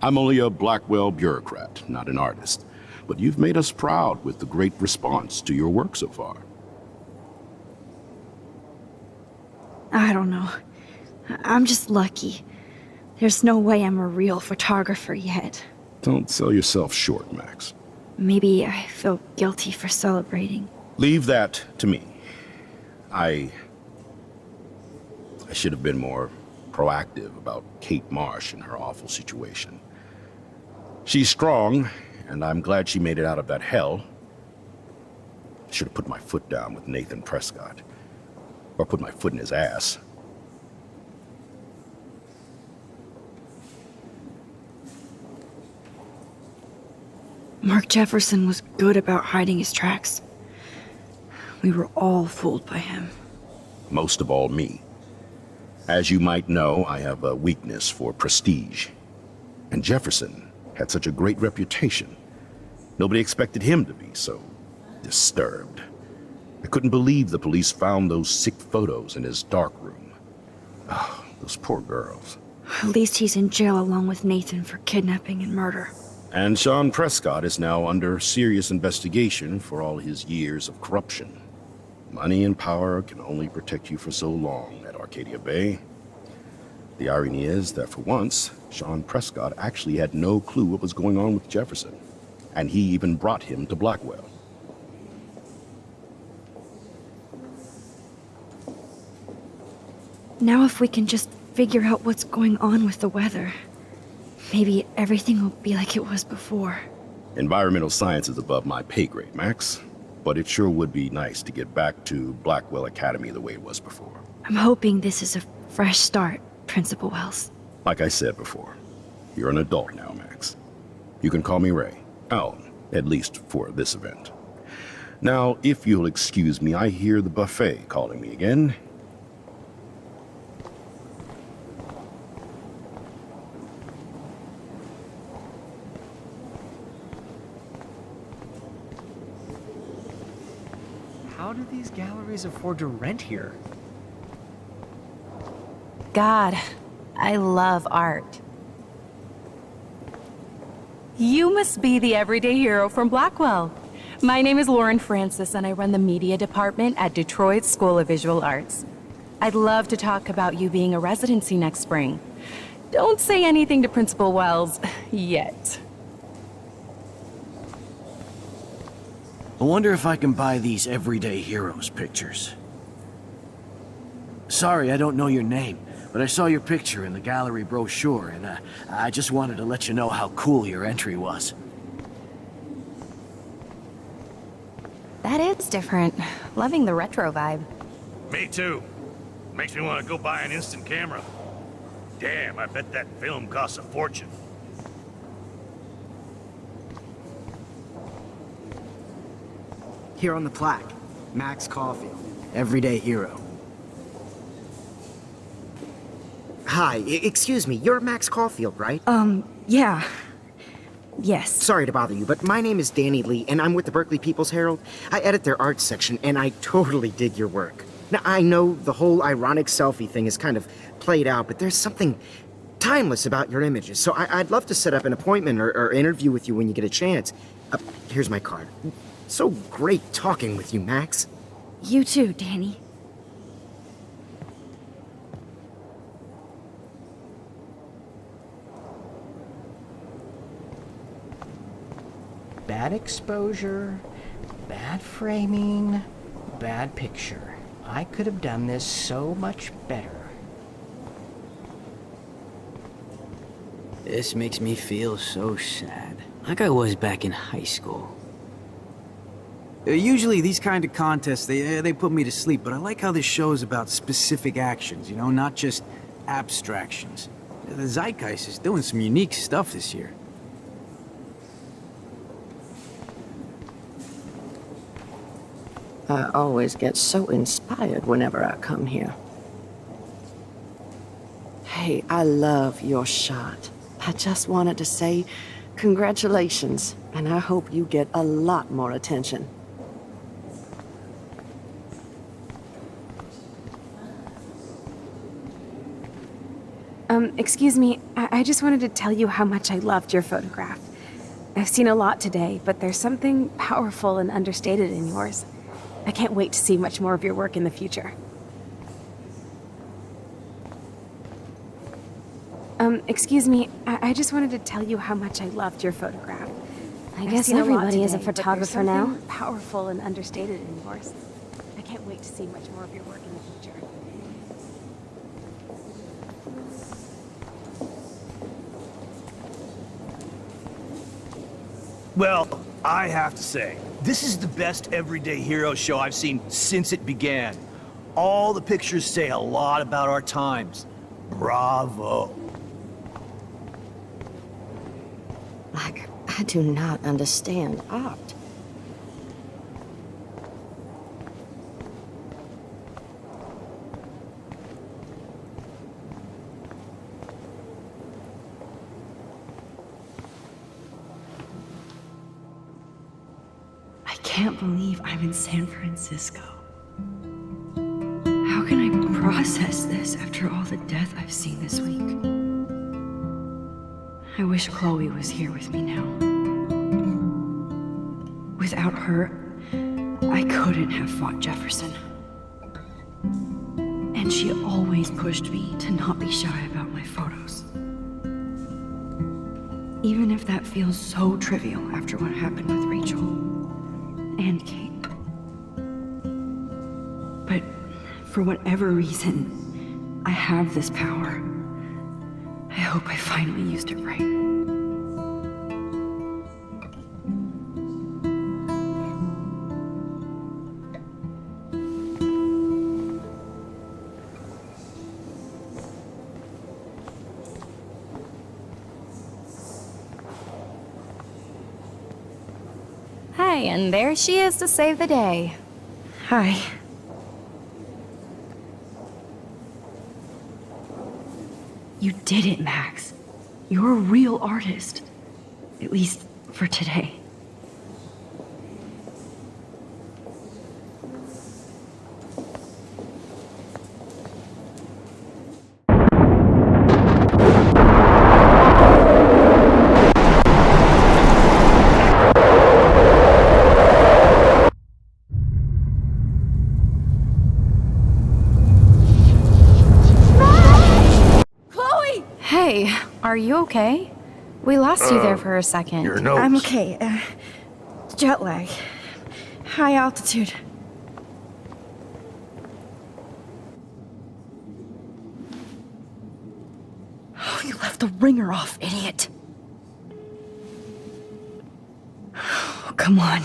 Speaker 14: I'm only a Blackwell bureaucrat, not an artist. But you've made us proud with the great response to your work so far.
Speaker 8: I don't know. I'm just lucky. There's no way I'm a real photographer yet.
Speaker 14: Don't sell yourself short, Max.
Speaker 8: Maybe I feel guilty for celebrating.
Speaker 14: Leave that to me. I should have been more proactive about Kate Marsh and her awful situation. She's strong, and I'm glad she made it out of that hell. I should have put my foot down with Nathan Prescott. Or put my foot in his ass.
Speaker 8: Mark Jefferson was good about hiding his tracks. We were all fooled by him.
Speaker 14: Most of all, me. As you might know, I have a weakness for prestige. And Jefferson had such a great reputation. Nobody expected him to be so disturbed. I couldn't believe the police found those sick photos in his dark room. Oh, those poor girls.
Speaker 8: At least he's in jail along with Nathan for kidnapping and murder.
Speaker 14: And Sean Prescott is now under serious investigation for all his years of corruption. Money and power can only protect you for so long at Arcadia Bay. The irony is that for once, Sean Prescott actually had no clue what was going on with Jefferson. And he even brought him to Blackwell.
Speaker 8: Now if we can just figure out what's going on with the weather, maybe everything will be like it was before.
Speaker 14: Environmental science is above my pay grade, Max. But it sure would be nice to get back to Blackwell Academy the way it was before.
Speaker 8: I'm hoping this is a fresh start, Principal Wells.
Speaker 14: Like I said before, you're an adult now, Max. You can call me Ray. Oh, at least for this event. Now, if you'll excuse me, I hear the buffet calling me again.
Speaker 6: How do these galleries afford to rent here?
Speaker 1: God, I love art. You must be the everyday hero from Blackwell. My name is Lauren Francis, and I run the media department at Detroit School of Visual Arts. I'd love to talk about you being a residency next spring. Don't say anything to Principal Wells yet.
Speaker 17: I wonder if I can buy these Everyday Heroes pictures. Sorry, I don't know your name, but I saw your picture in the gallery brochure, and I just wanted to let you know how cool your entry was.
Speaker 1: That is different. Loving the retro vibe.
Speaker 16: Me too. Makes me want to go buy an instant camera. Damn, I bet that film costs a fortune.
Speaker 18: Here on the plaque, Max Caulfield, everyday hero. Hi, excuse me, you're Max Caulfield, right?
Speaker 8: Yeah. Yes.
Speaker 18: Sorry to bother you, but my name is Danny Lee, and I'm with the Berkeley People's Herald. I edit their arts section, and I totally dig your work. Now, I know the whole ironic selfie thing is kind of played out, but there's something timeless about your images, so I'd love to set up an appointment or interview with you when you get a chance. Here's my card. So great talking with you, Max.
Speaker 8: You too, Danny.
Speaker 19: Bad exposure, bad framing, bad picture. I could have done this so much better.
Speaker 20: This makes me feel so sad, like I was back in high school.
Speaker 5: Usually these kind of contests, they put me to sleep, but I like how this show is about specific actions, you know, not just abstractions. The Zeitgeist is doing some unique stuff this year.
Speaker 21: I always get so inspired whenever I come here. Hey, I love your shot. I just wanted to say congratulations, and I hope you get a lot more attention.
Speaker 12: Excuse me, I just wanted to tell you how much I loved your photograph. I've seen a lot today, but there's something powerful and understated in yours. I can't wait to see much more of your work in the future. Excuse me, I just wanted to tell you how much I loved your photograph.
Speaker 13: I
Speaker 12: I've
Speaker 13: guess
Speaker 12: seen a lot
Speaker 13: everybody is a
Speaker 12: today, but there's
Speaker 13: photographer now.
Speaker 12: something powerful and understated in yours. I can't wait to see much more of your work in the future.
Speaker 16: Well, I have to say, this is the best everyday hero show I've seen since it began. All the pictures say a lot about our times. Bravo.
Speaker 21: Like, I do not understand art.
Speaker 8: I can't believe I'm in San Francisco. How can I process this after all the death I've seen this week? I wish Chloe was here with me now. Without her, I couldn't have fought Jefferson. And she always pushed me to not be shy about my photos. Even if that feels so trivial after what happened with Rachel and Kate. But for whatever reason, I have this power. I hope I finally used it right.
Speaker 1: Hi, and there she is to save the day.
Speaker 8: Hi. You did it, Max. You're a real artist. At least for today.
Speaker 1: Hey, are you okay? We lost you there for a second.
Speaker 10: Your nose.
Speaker 8: I'm okay. Jet lag. High altitude. Oh, you left the ringer off, idiot. Oh, come on.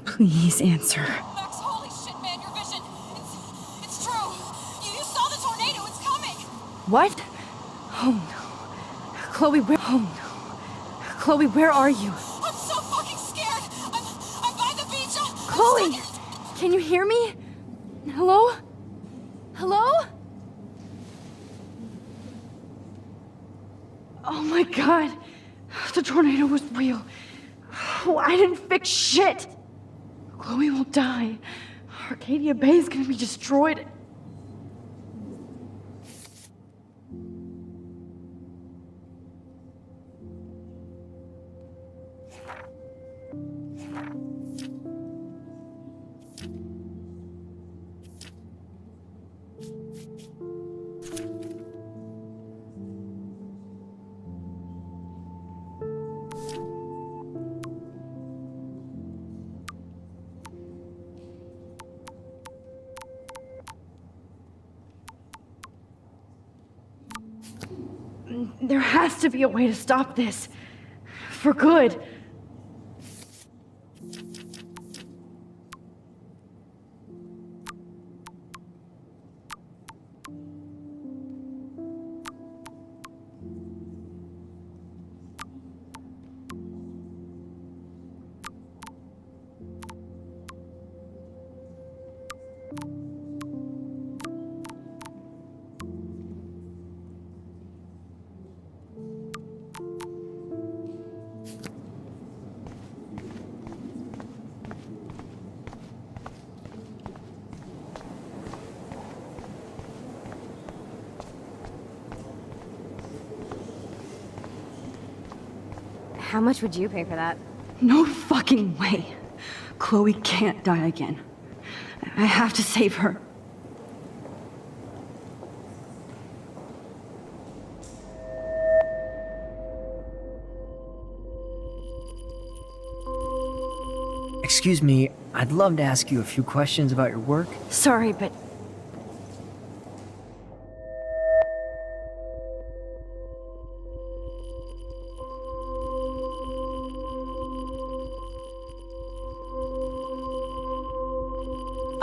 Speaker 8: Please answer.
Speaker 2: Max, holy shit, man, your vision. It's true. You saw the tornado. It's coming.
Speaker 8: What? Oh no. Chloe, where? Oh no. Chloe, where are you?
Speaker 2: I'm so fucking scared. I'm by the beach.
Speaker 8: Chloe! Can you hear me? Hello? Hello? Oh my god. The tornado was real. Oh, I didn't fix shit. Chloe will die. Arcadia Bay is gonna be destroyed. There has to be a way to stop this. For good.
Speaker 13: How much would you pay for that?
Speaker 8: No fucking way. Chloe can't die again. I have to save her.
Speaker 6: Excuse me, I'd love to ask you a few questions about your work.
Speaker 8: Sorry, but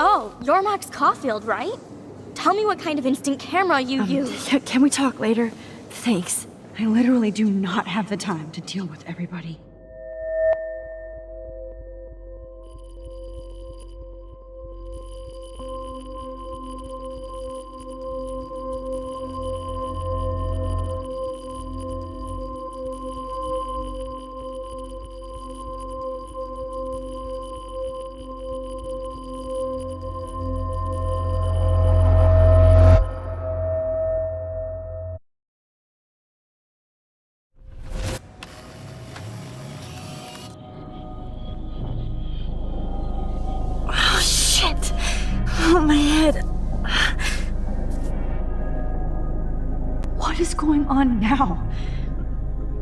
Speaker 2: Oh, you're Max Caulfield, right? Tell me what kind of instant camera you use.
Speaker 8: Can we talk later? Thanks. I literally do not have the time to deal with everybody.
Speaker 2: Oh, shit! Oh, my head.
Speaker 8: What is going on now?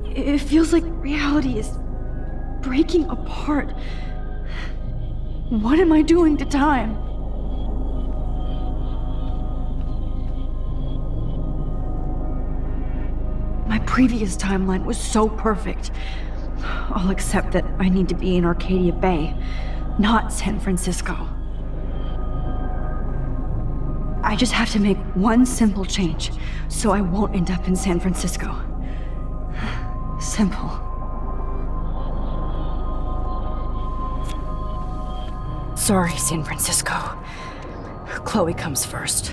Speaker 8: It feels like reality is breaking apart. What am I doing to time? My previous timeline was so perfect. I'll accept that I need to be in Arcadia Bay, not San Francisco. I just have to make one simple change, so I won't end up in San Francisco. Simple. Sorry, San Francisco. Chloe comes first.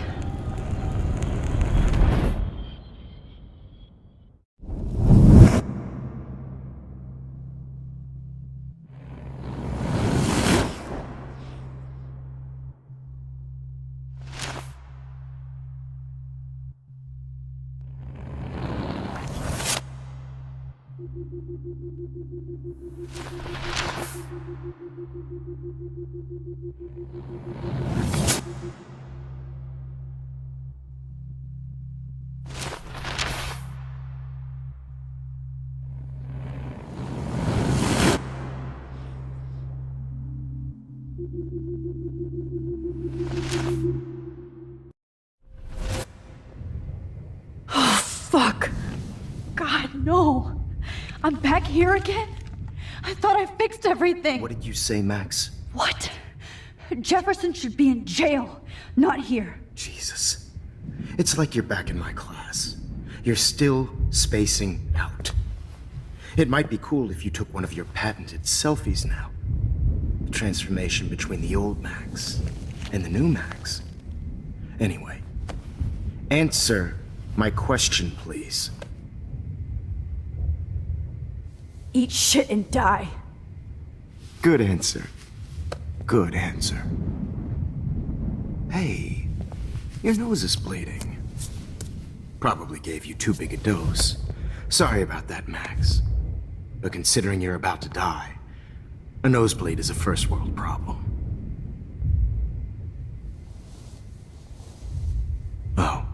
Speaker 8: Oh, fuck. God, no. I'm back here again? I thought I fixed everything.
Speaker 10: What did you say, Max?
Speaker 8: What? Jefferson should be in jail, not here.
Speaker 10: Jesus. It's like you're back in my class. You're still spacing out. It might be cool if you took one of your patented selfies now. The transformation between the old Max and the new Max. Anyway, answer my question, please.
Speaker 8: Eat shit and die.
Speaker 10: Good answer. Good answer. Hey, your nose is bleeding. Probably gave you too big a dose. Sorry about that, Max. But considering you're about to die, a nosebleed is a first world problem. Oh,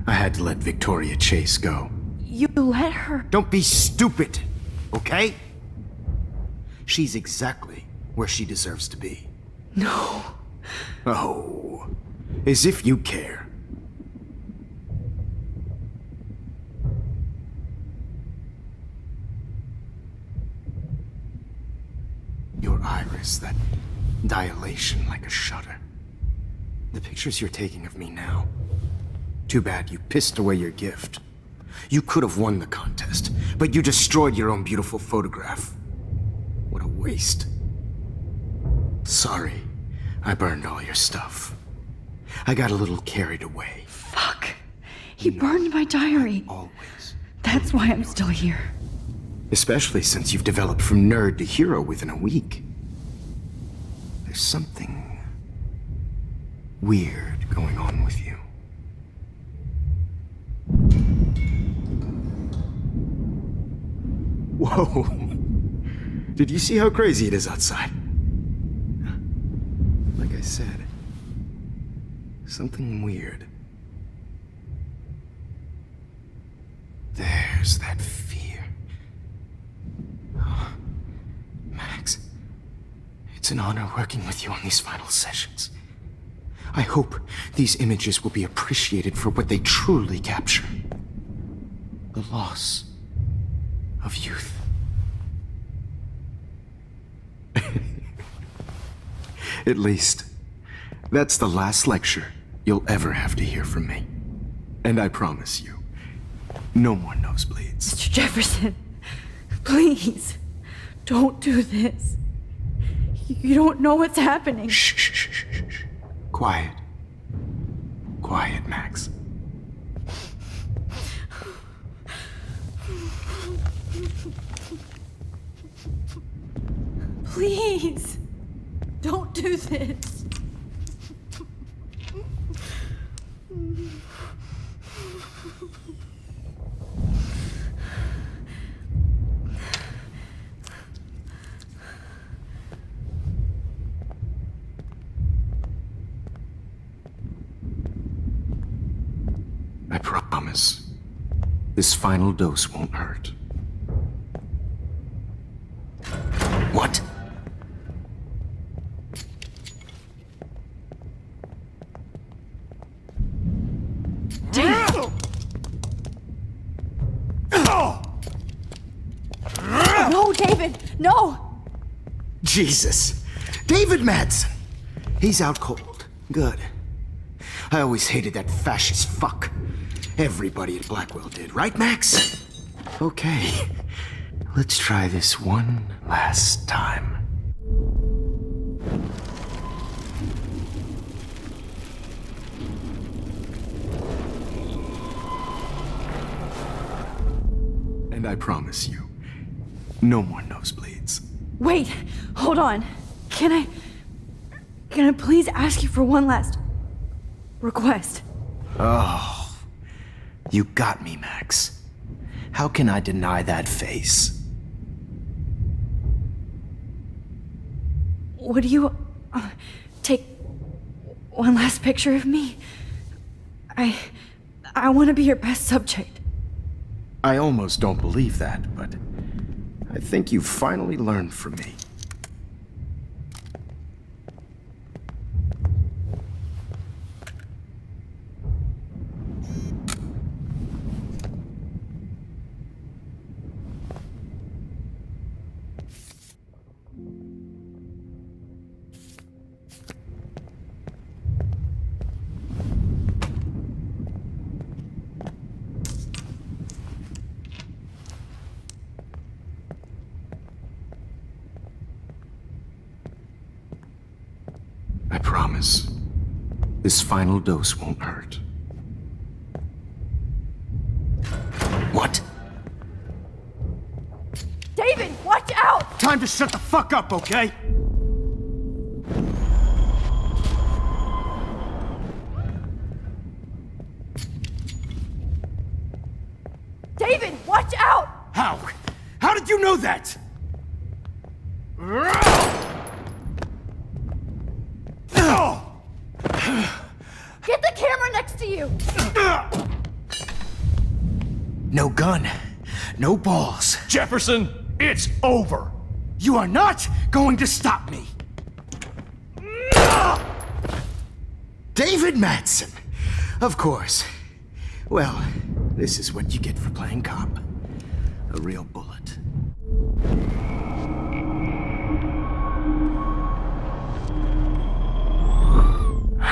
Speaker 10: I had to let Victoria Chase go.
Speaker 8: You let her?
Speaker 10: Don't be stupid, okay? She's exactly where she deserves to be.
Speaker 8: No.
Speaker 10: Oh, as if you care. Your iris, that dilation like a shutter. The pictures you're taking of me now. Too bad you pissed away your gift. You could have won the contest, but you destroyed your own beautiful photograph. What a waste. Sorry, I burned all your stuff. I got a little carried away.
Speaker 8: Fuck. He burned my diary.
Speaker 10: Always.
Speaker 8: That's why I'm still here.
Speaker 10: Especially since you've developed from nerd to hero within a week. There's something weird going on with you. Whoa! Did you see how crazy it is outside? Like I said, something weird. There's that fear. Oh, Max, It's an honor working with you on these final sessions. I hope these images will be appreciated for what they truly capture. The loss of youth. At least, that's the last lecture you'll ever have to hear from me. And I promise you, no more nosebleeds.
Speaker 8: Mr. Jefferson, please, don't do this. You don't know what's happening.
Speaker 10: Shh, shh, shh, shh, shh. Quiet. Quiet, Max.
Speaker 8: Please, don't do this.
Speaker 10: I promise, this final dose won't hurt. What?
Speaker 8: No, David, no!
Speaker 10: Jesus. David Madsen. He's out cold. Good. I always hated that fascist fuck. Everybody at Blackwell did, right, Max? Okay. Let's try this one last time. And I promise you, no more nosebleeds.
Speaker 8: Wait, hold on. Can I please ask you for one last request?
Speaker 10: Oh, you got me, Max. How can I deny that face?
Speaker 8: Would you take one last picture of me? I want to be your best subject.
Speaker 10: I almost don't believe that, but I think you've finally learned from me. I promise, this final dose won't hurt. What?
Speaker 8: David, watch out!
Speaker 10: Time to shut the fuck up, okay?
Speaker 8: David, watch out!
Speaker 10: How? How did you know that?
Speaker 8: Get the camera next to you!
Speaker 10: No gun, no balls.
Speaker 16: Jefferson, it's over!
Speaker 10: You are not going to stop me! David Madsen! Of course. Well, this is what you get for playing cop. A real bullet.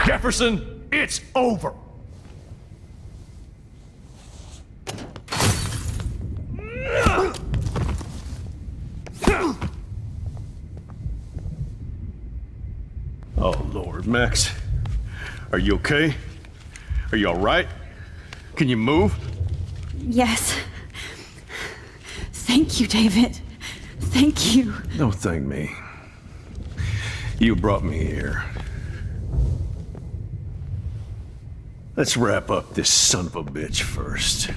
Speaker 16: Jefferson, it's over! Oh, Lord, Max. Are you okay? Are you all right? Can you move?
Speaker 8: Yes. Thank you, David. Thank you.
Speaker 16: Don't thank me. You brought me here. Let's wrap up this son of a bitch first.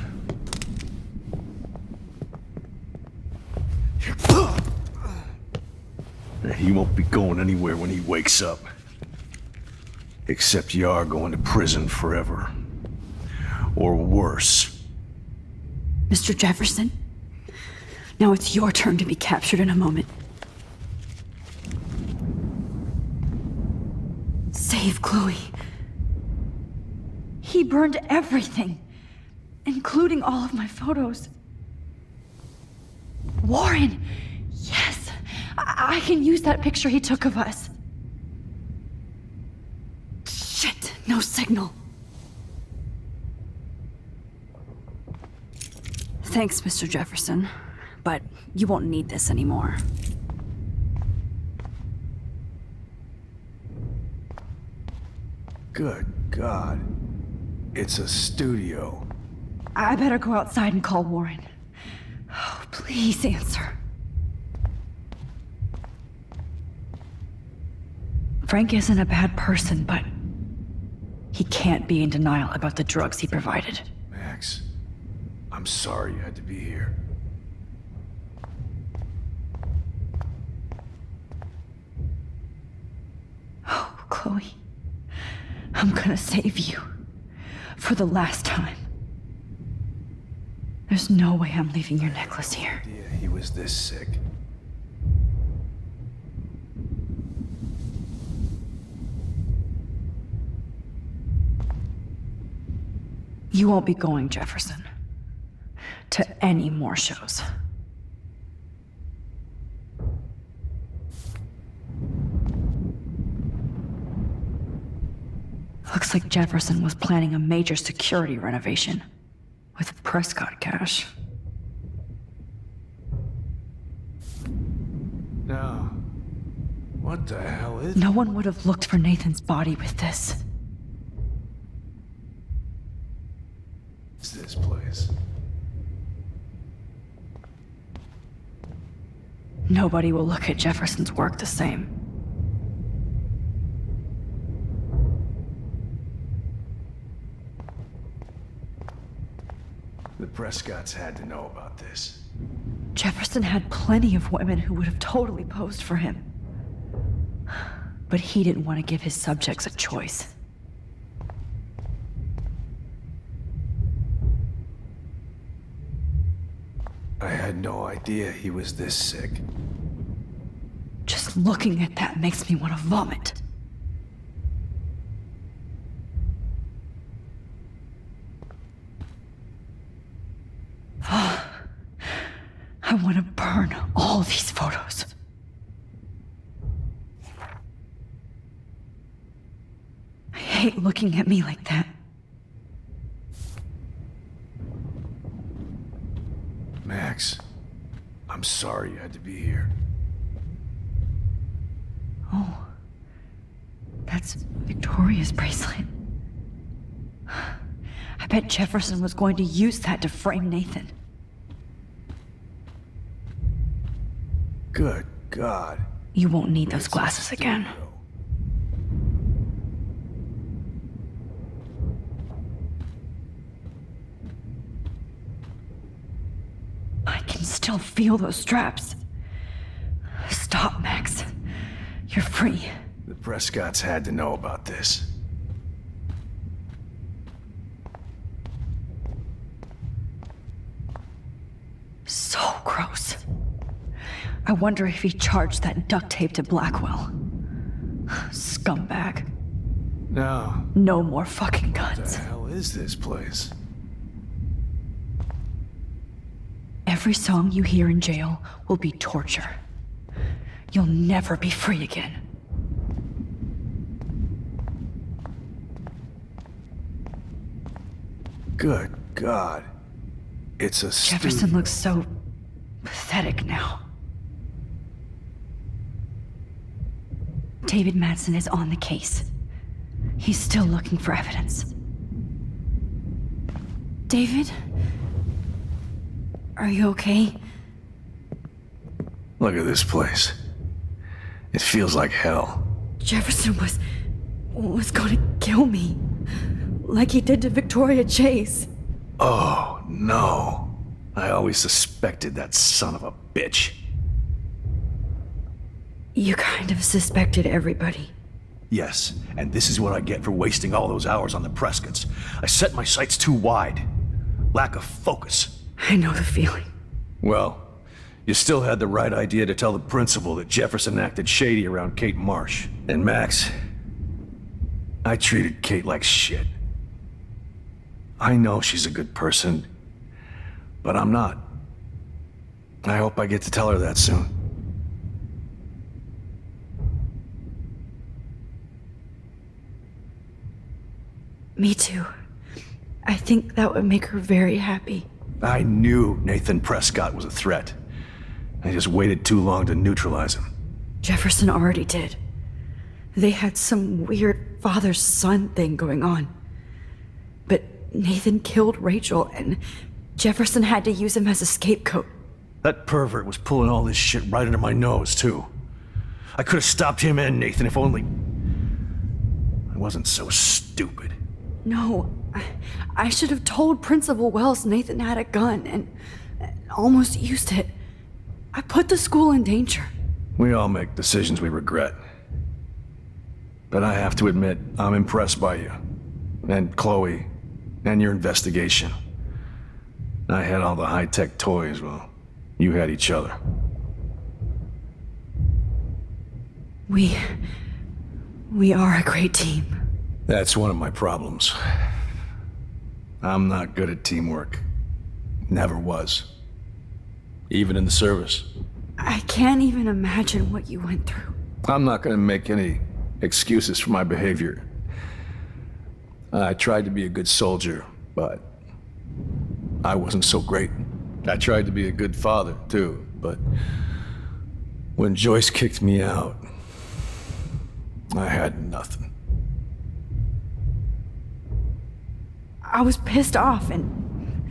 Speaker 16: He won't be going anywhere when he wakes up. Except you are going to prison forever. Or worse.
Speaker 8: Mr. Jefferson, now it's your turn to be captured in a moment. save Chloe. He burned everything, including all of my photos. Warren! Yes! I can use that picture he took of us. Shit, no signal. Thanks, Mr. Jefferson, but you won't need this anymore.
Speaker 16: Good God. It's a studio.
Speaker 8: I better go outside and call Warren. Oh, please answer. Frank isn't a bad person, but he can't be in denial about the drugs he provided.
Speaker 16: Max, I'm sorry you had to be here.
Speaker 8: Oh, Chloe. I'm gonna save you. For the last time. There's no way I'm leaving your necklace here.
Speaker 16: Yeah, he was this sick.
Speaker 8: You won't be going, Jefferson, to any more shows. Looks like Jefferson was planning a major security renovation with Prescott cash.
Speaker 16: No. What the hell is...
Speaker 8: No one would have looked for Nathan's body with this.
Speaker 16: What's this place?
Speaker 8: Nobody will look at Jefferson's work the same.
Speaker 16: The Prescotts had to know about this.
Speaker 8: Jefferson had plenty of women who would have totally posed for him. But he didn't want to give his subjects a choice.
Speaker 16: I had no idea he was this sick.
Speaker 8: Just looking at that makes me want to vomit. I want to burn all these photos. I hate looking at me like that.
Speaker 16: Max, I'm sorry you had to be here.
Speaker 8: Oh, that's Victoria's bracelet. I bet Jefferson was going to use that to frame Nathan.
Speaker 16: Good God.
Speaker 8: You won't need those glasses again. I can still feel those straps. Stop, Max. You're free.
Speaker 16: The Prescotts had to know about this.
Speaker 8: So gross. I wonder if he charged that duct tape to Blackwell. Scumbag.
Speaker 16: No.
Speaker 8: No more fucking guns.
Speaker 16: What the hell is this place?
Speaker 8: Every song you hear in jail will be torture. You'll never be free again.
Speaker 16: Good God. It's a
Speaker 8: Jefferson looks so pathetic now. David Madsen is on the case. He's still looking for evidence. David? Are you okay?
Speaker 16: Look at this place. It feels like hell.
Speaker 8: Jefferson was going to kill me. Like he did to Victoria Chase.
Speaker 16: Oh, no. I always suspected that son of a bitch.
Speaker 8: You kind of suspected everybody.
Speaker 16: Yes, and this is what I get for wasting all those hours on the Prescotts. I set my sights too wide. Lack of focus.
Speaker 8: I know the feeling.
Speaker 16: Well, you still had the right idea to tell the principal that Jefferson acted shady around Kate Marsh. And Max, I treated Kate like shit. I know she's a good person, but I'm not. I hope I get to tell her that soon.
Speaker 8: Me too. I think that would make her very happy.
Speaker 16: I knew Nathan Prescott was a threat. I just waited too long to neutralize him.
Speaker 8: Jefferson already did. They had some weird father-son thing going on. But Nathan killed Rachel, and Jefferson had to use him as a scapegoat.
Speaker 16: That pervert was pulling all this shit right under my nose, too. I could have stopped him and Nathan if only... I wasn't so stupid.
Speaker 8: No, I should have told Principal Wells Nathan had a gun and almost used it. I put the school in danger.
Speaker 16: We all make decisions we regret. But I have to admit, I'm impressed by you. And Chloe. And your investigation. I had all the high-tech toys, well, you had each other.
Speaker 8: We are a great team.
Speaker 16: That's one of my problems. I'm not good at teamwork. Never was. Even in the service.
Speaker 8: I can't even imagine what you went through.
Speaker 16: I'm not gonna make any excuses for my behavior. I tried to be a good soldier, but I wasn't so great. I tried to be a good father, too, but when Joyce kicked me out, I had nothing.
Speaker 8: I was pissed off and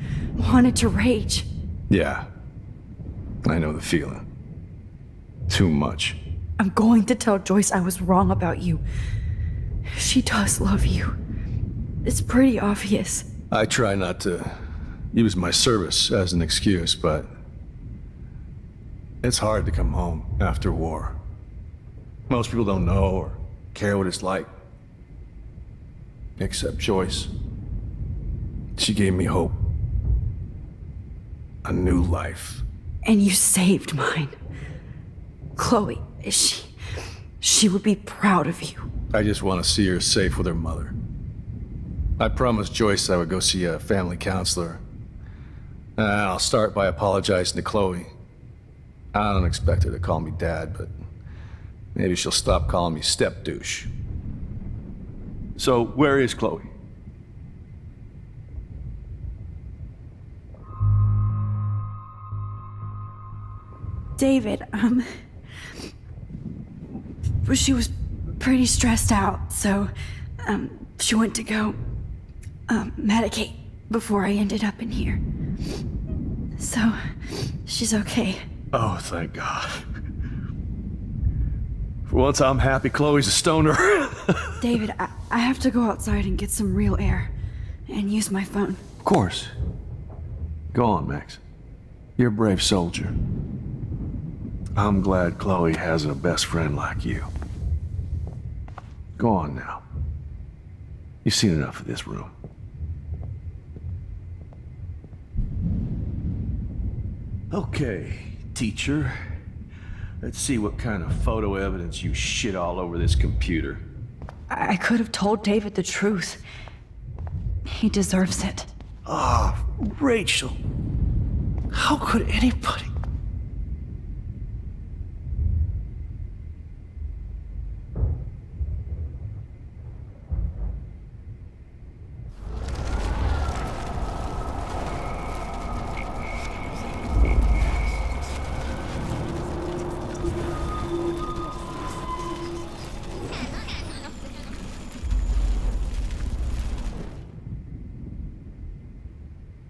Speaker 8: wanted to rage.
Speaker 16: Yeah, I know the feeling. Too much.
Speaker 8: I'm going to tell Joyce I was wrong about you. She does love you. It's pretty obvious.
Speaker 16: I try not to use my service as an excuse, but it's hard to come home after war. Most people don't know or care what it's like. Except Joyce. She gave me hope. A new life.
Speaker 8: And you saved mine. Chloe, she would be proud of you.
Speaker 16: I just want to see her safe with her mother. I promised Joyce I would go see a family counselor. And I'll start by apologizing to Chloe. I don't expect her to call me Dad, but maybe she'll stop calling me step douche. So, where is Chloe?
Speaker 8: David, she was pretty stressed out, so, she went to go, medicate before I ended up in here. So, she's okay.
Speaker 16: Oh, thank God. For once I'm happy Chloe's a stoner.
Speaker 8: David, I have to go outside and get some real air, and use my phone.
Speaker 16: Of course. Go on, Max. You're a brave soldier. I'm glad Chloe has a best friend like you. Go on now. You've seen enough of this room. Okay, teacher. Let's see what kind of photo evidence you shit all over this computer.
Speaker 8: I could have told David the truth. He deserves it.
Speaker 16: Ah, Rachel. How could anybody...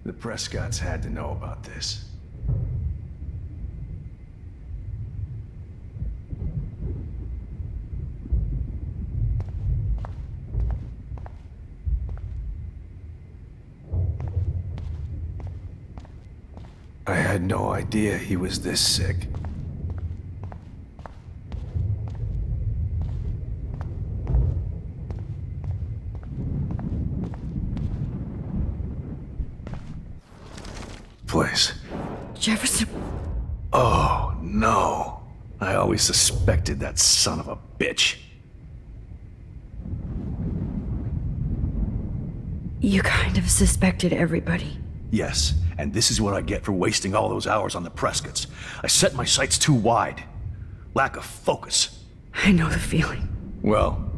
Speaker 16: The Prescotts had to know about this. I had no idea he was this sick. Place.
Speaker 8: Jefferson.
Speaker 16: Oh, no. I always suspected that son of a bitch.
Speaker 8: You kind of suspected everybody.
Speaker 16: Yes, and this is what I get for wasting all those hours on the Prescotts. I set my sights too wide. Lack of focus.
Speaker 8: I know the feeling.
Speaker 16: Well,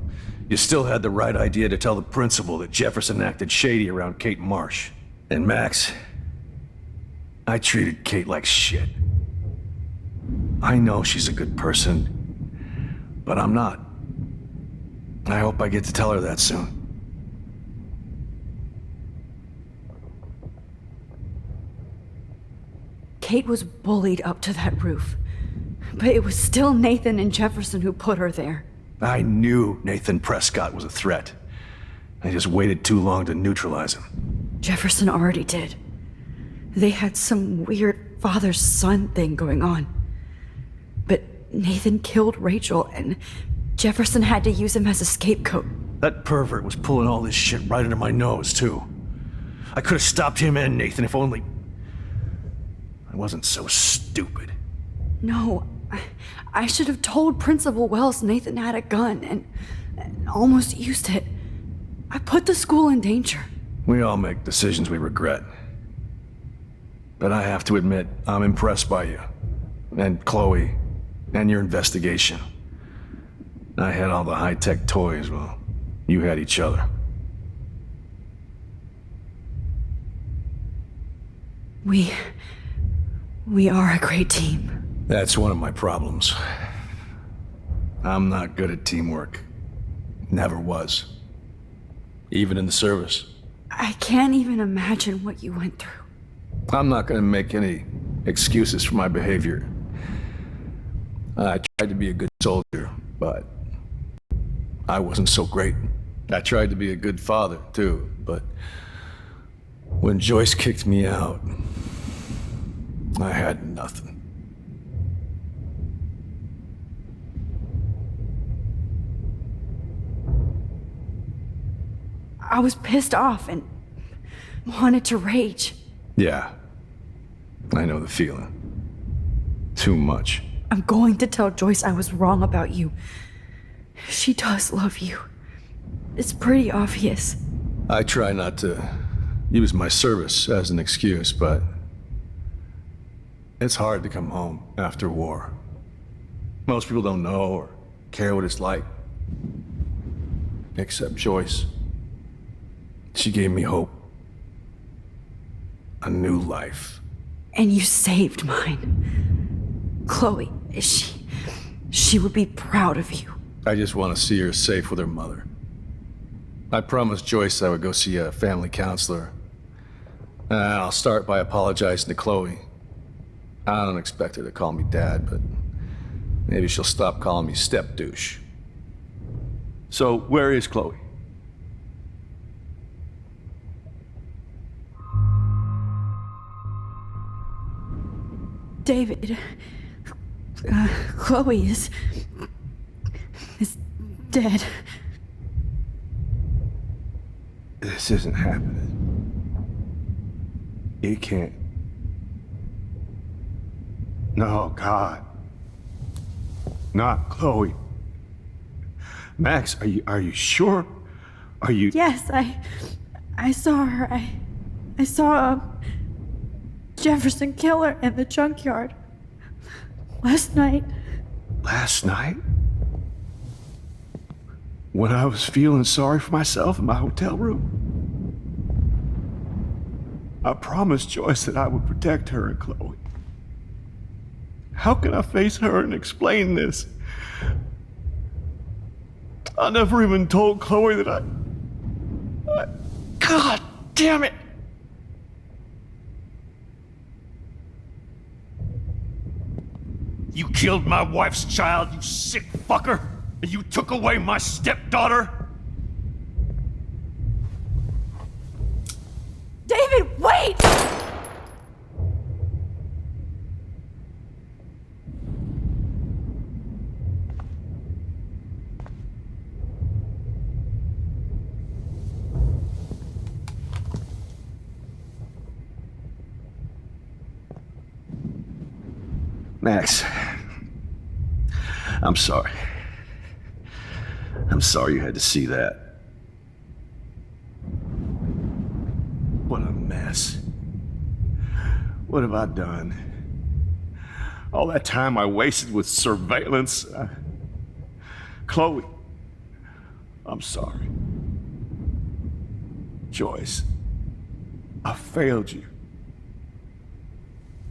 Speaker 16: you still had the right idea to tell the principal that Jefferson acted shady around Kate Marsh. And Max, I treated Kate like shit. I know she's a good person, but I'm not. I hope I get to tell her that soon.
Speaker 8: Kate was bullied up to that roof. But it was still Nathan and Jefferson who put her there.
Speaker 16: I knew Nathan Prescott was a threat. I just waited too long to neutralize him.
Speaker 8: Jefferson already did. They had some weird father-son thing going on. But Nathan killed Rachel, and Jefferson had to use him as a scapegoat.
Speaker 16: That pervert was pulling all this shit right under my nose, too. I could have stopped him and Nathan if only I wasn't so stupid.
Speaker 8: No, I should have told Principal Wells Nathan had a gun and almost used it. I put the school in danger.
Speaker 16: We all make decisions we regret. But I have to admit, I'm impressed by you. And Chloe. And your investigation. I had all the high-tech toys, well, you had each other.
Speaker 8: We are a great team.
Speaker 16: That's one of my problems. I'm not good at teamwork. Never was. Even in the service.
Speaker 8: I can't even imagine what you went through.
Speaker 16: I'm not gonna make any excuses for my behavior. I tried to be a good soldier, but I wasn't so great. I tried to be a good father, too, but when Joyce kicked me out, I had nothing.
Speaker 8: I was pissed off and wanted to rage.
Speaker 16: Yeah, I know the feeling. Too much.
Speaker 8: I'm going to tell Joyce I was wrong about you. She does love you. It's pretty obvious.
Speaker 16: I try not to use my service as an excuse, but it's hard to come home after war. Most people don't know or care what it's like. Except Joyce. She gave me hope. A new life.
Speaker 8: And you saved mine. Chloe, she would be proud of you.
Speaker 16: I just want to see her safe with her mother. I promised Joyce I would go see a family counselor. And I'll start by apologizing to Chloe. I don't expect her to call me Dad, but maybe she'll stop calling me step douche. So, where is Chloe?
Speaker 8: David, Chloe is dead.
Speaker 16: This isn't happening. It can't. No, God. Not Chloe. Max, are you sure? Are you...
Speaker 8: Yes, I saw her. I saw Jefferson kill her in the junkyard. Last night.
Speaker 16: Last night? When I was feeling sorry for myself in my hotel room? I promised Joyce that I would protect her and Chloe. How can I face her and explain this? I never even told Chloe that I... God damn it! You killed my wife's child, you sick fucker! And you took away my stepdaughter?
Speaker 8: David, wait!
Speaker 16: Max, I'm sorry. I'm sorry you had to see that.
Speaker 10: What have I done? All that time I wasted with surveillance. Chloe, I'm sorry. Joyce, I failed you.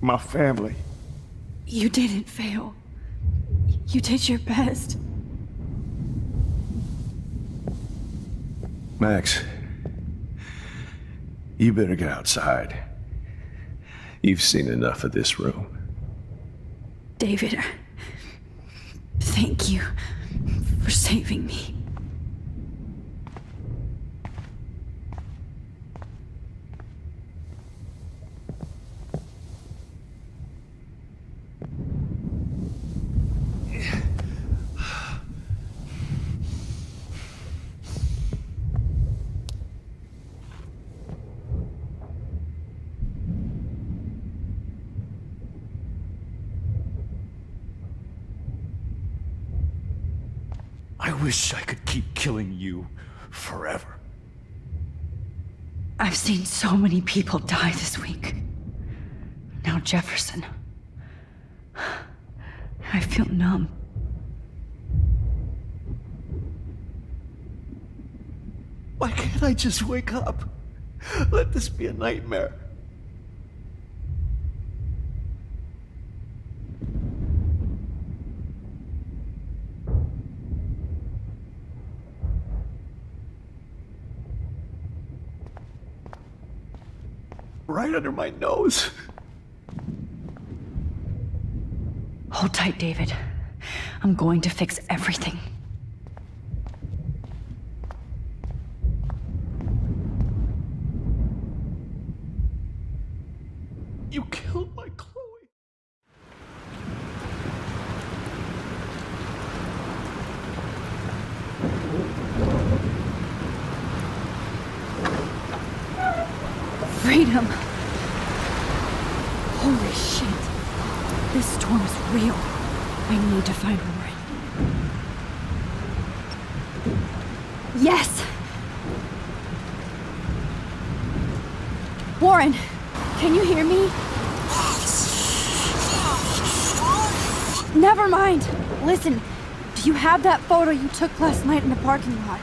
Speaker 10: My family.
Speaker 8: You didn't fail. You did your best.
Speaker 10: Max, you better get outside. You've seen enough of this room.
Speaker 8: David, thank you for saving me.
Speaker 10: I wish I could keep killing you forever.
Speaker 8: I've seen so many people die this week. Now Jefferson. I feel numb.
Speaker 10: Why can't I just wake up? Let this be a nightmare. Right under my nose.
Speaker 8: Hold tight, David. I'm going to fix everything.
Speaker 10: You killed my Chloe.
Speaker 8: Freedom! Holy shit. This storm is real. I need to find Warren.
Speaker 3: Yes! Warren, can you hear me? Never mind. Listen, do you have that photo you took last night in the parking lot?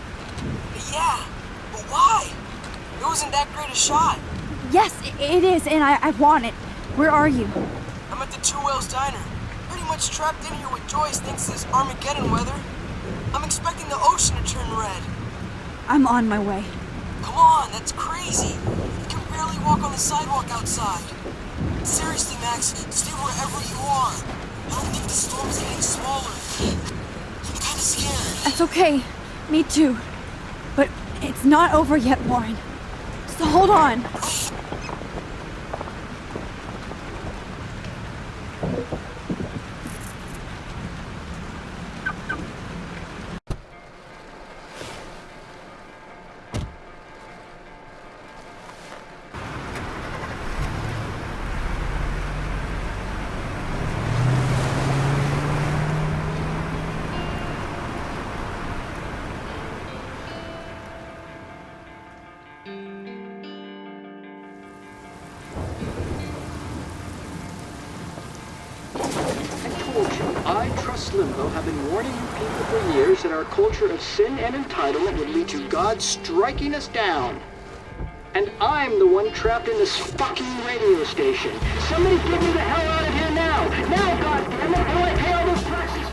Speaker 7: Yeah, but why? It wasn't that great a shot.
Speaker 3: Yes, it is, and I want it. Where are you?
Speaker 7: I'm at the Two Whales Diner. Pretty much trapped in here with Joyce thinks this Armageddon weather. I'm expecting the ocean to turn red.
Speaker 3: I'm on my way.
Speaker 7: Come on, that's crazy. You can barely walk on the sidewalk outside. Seriously, Max, stay wherever you are. I don't think the storm's getting smaller. I'm kinda scared.
Speaker 3: That's okay. Me too. But it's not over yet, Warren. So hold on.
Speaker 22: I, Trust Limbo, have been warning you people for years that our culture of sin and entitlement would lead to God striking us down. And I'm the one trapped in this fucking radio station. Somebody get me the hell out of here now! Now, goddammit, how do I pay all those taxes?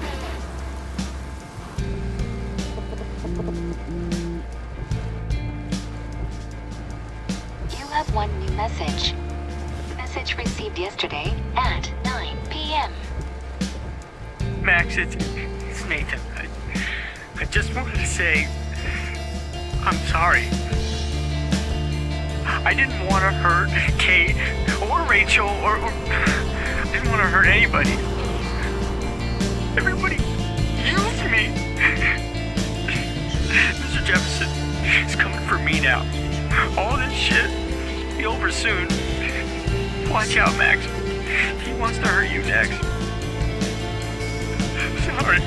Speaker 23: You have one new message. Message received yesterday at 9 p.m.
Speaker 24: Max, it's Nathan. I just wanted to say I'm sorry. I didn't want to hurt Kate or Rachel or I didn't want to hurt anybody. Everybody used me. Mr. Jefferson is coming for me now. All this shit will be over soon. Watch out, Max. He wants to hurt you next. Sorry.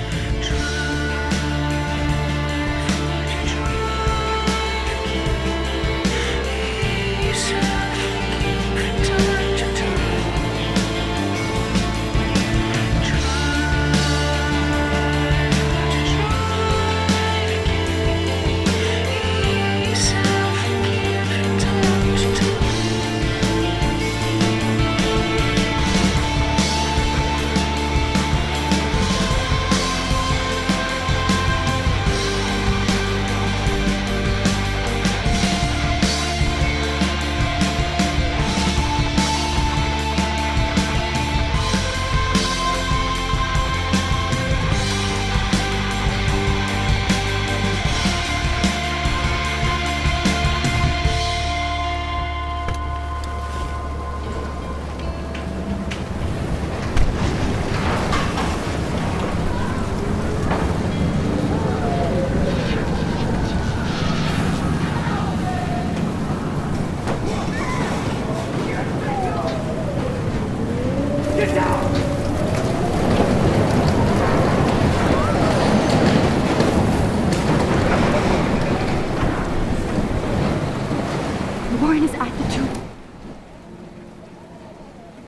Speaker 12: his eyes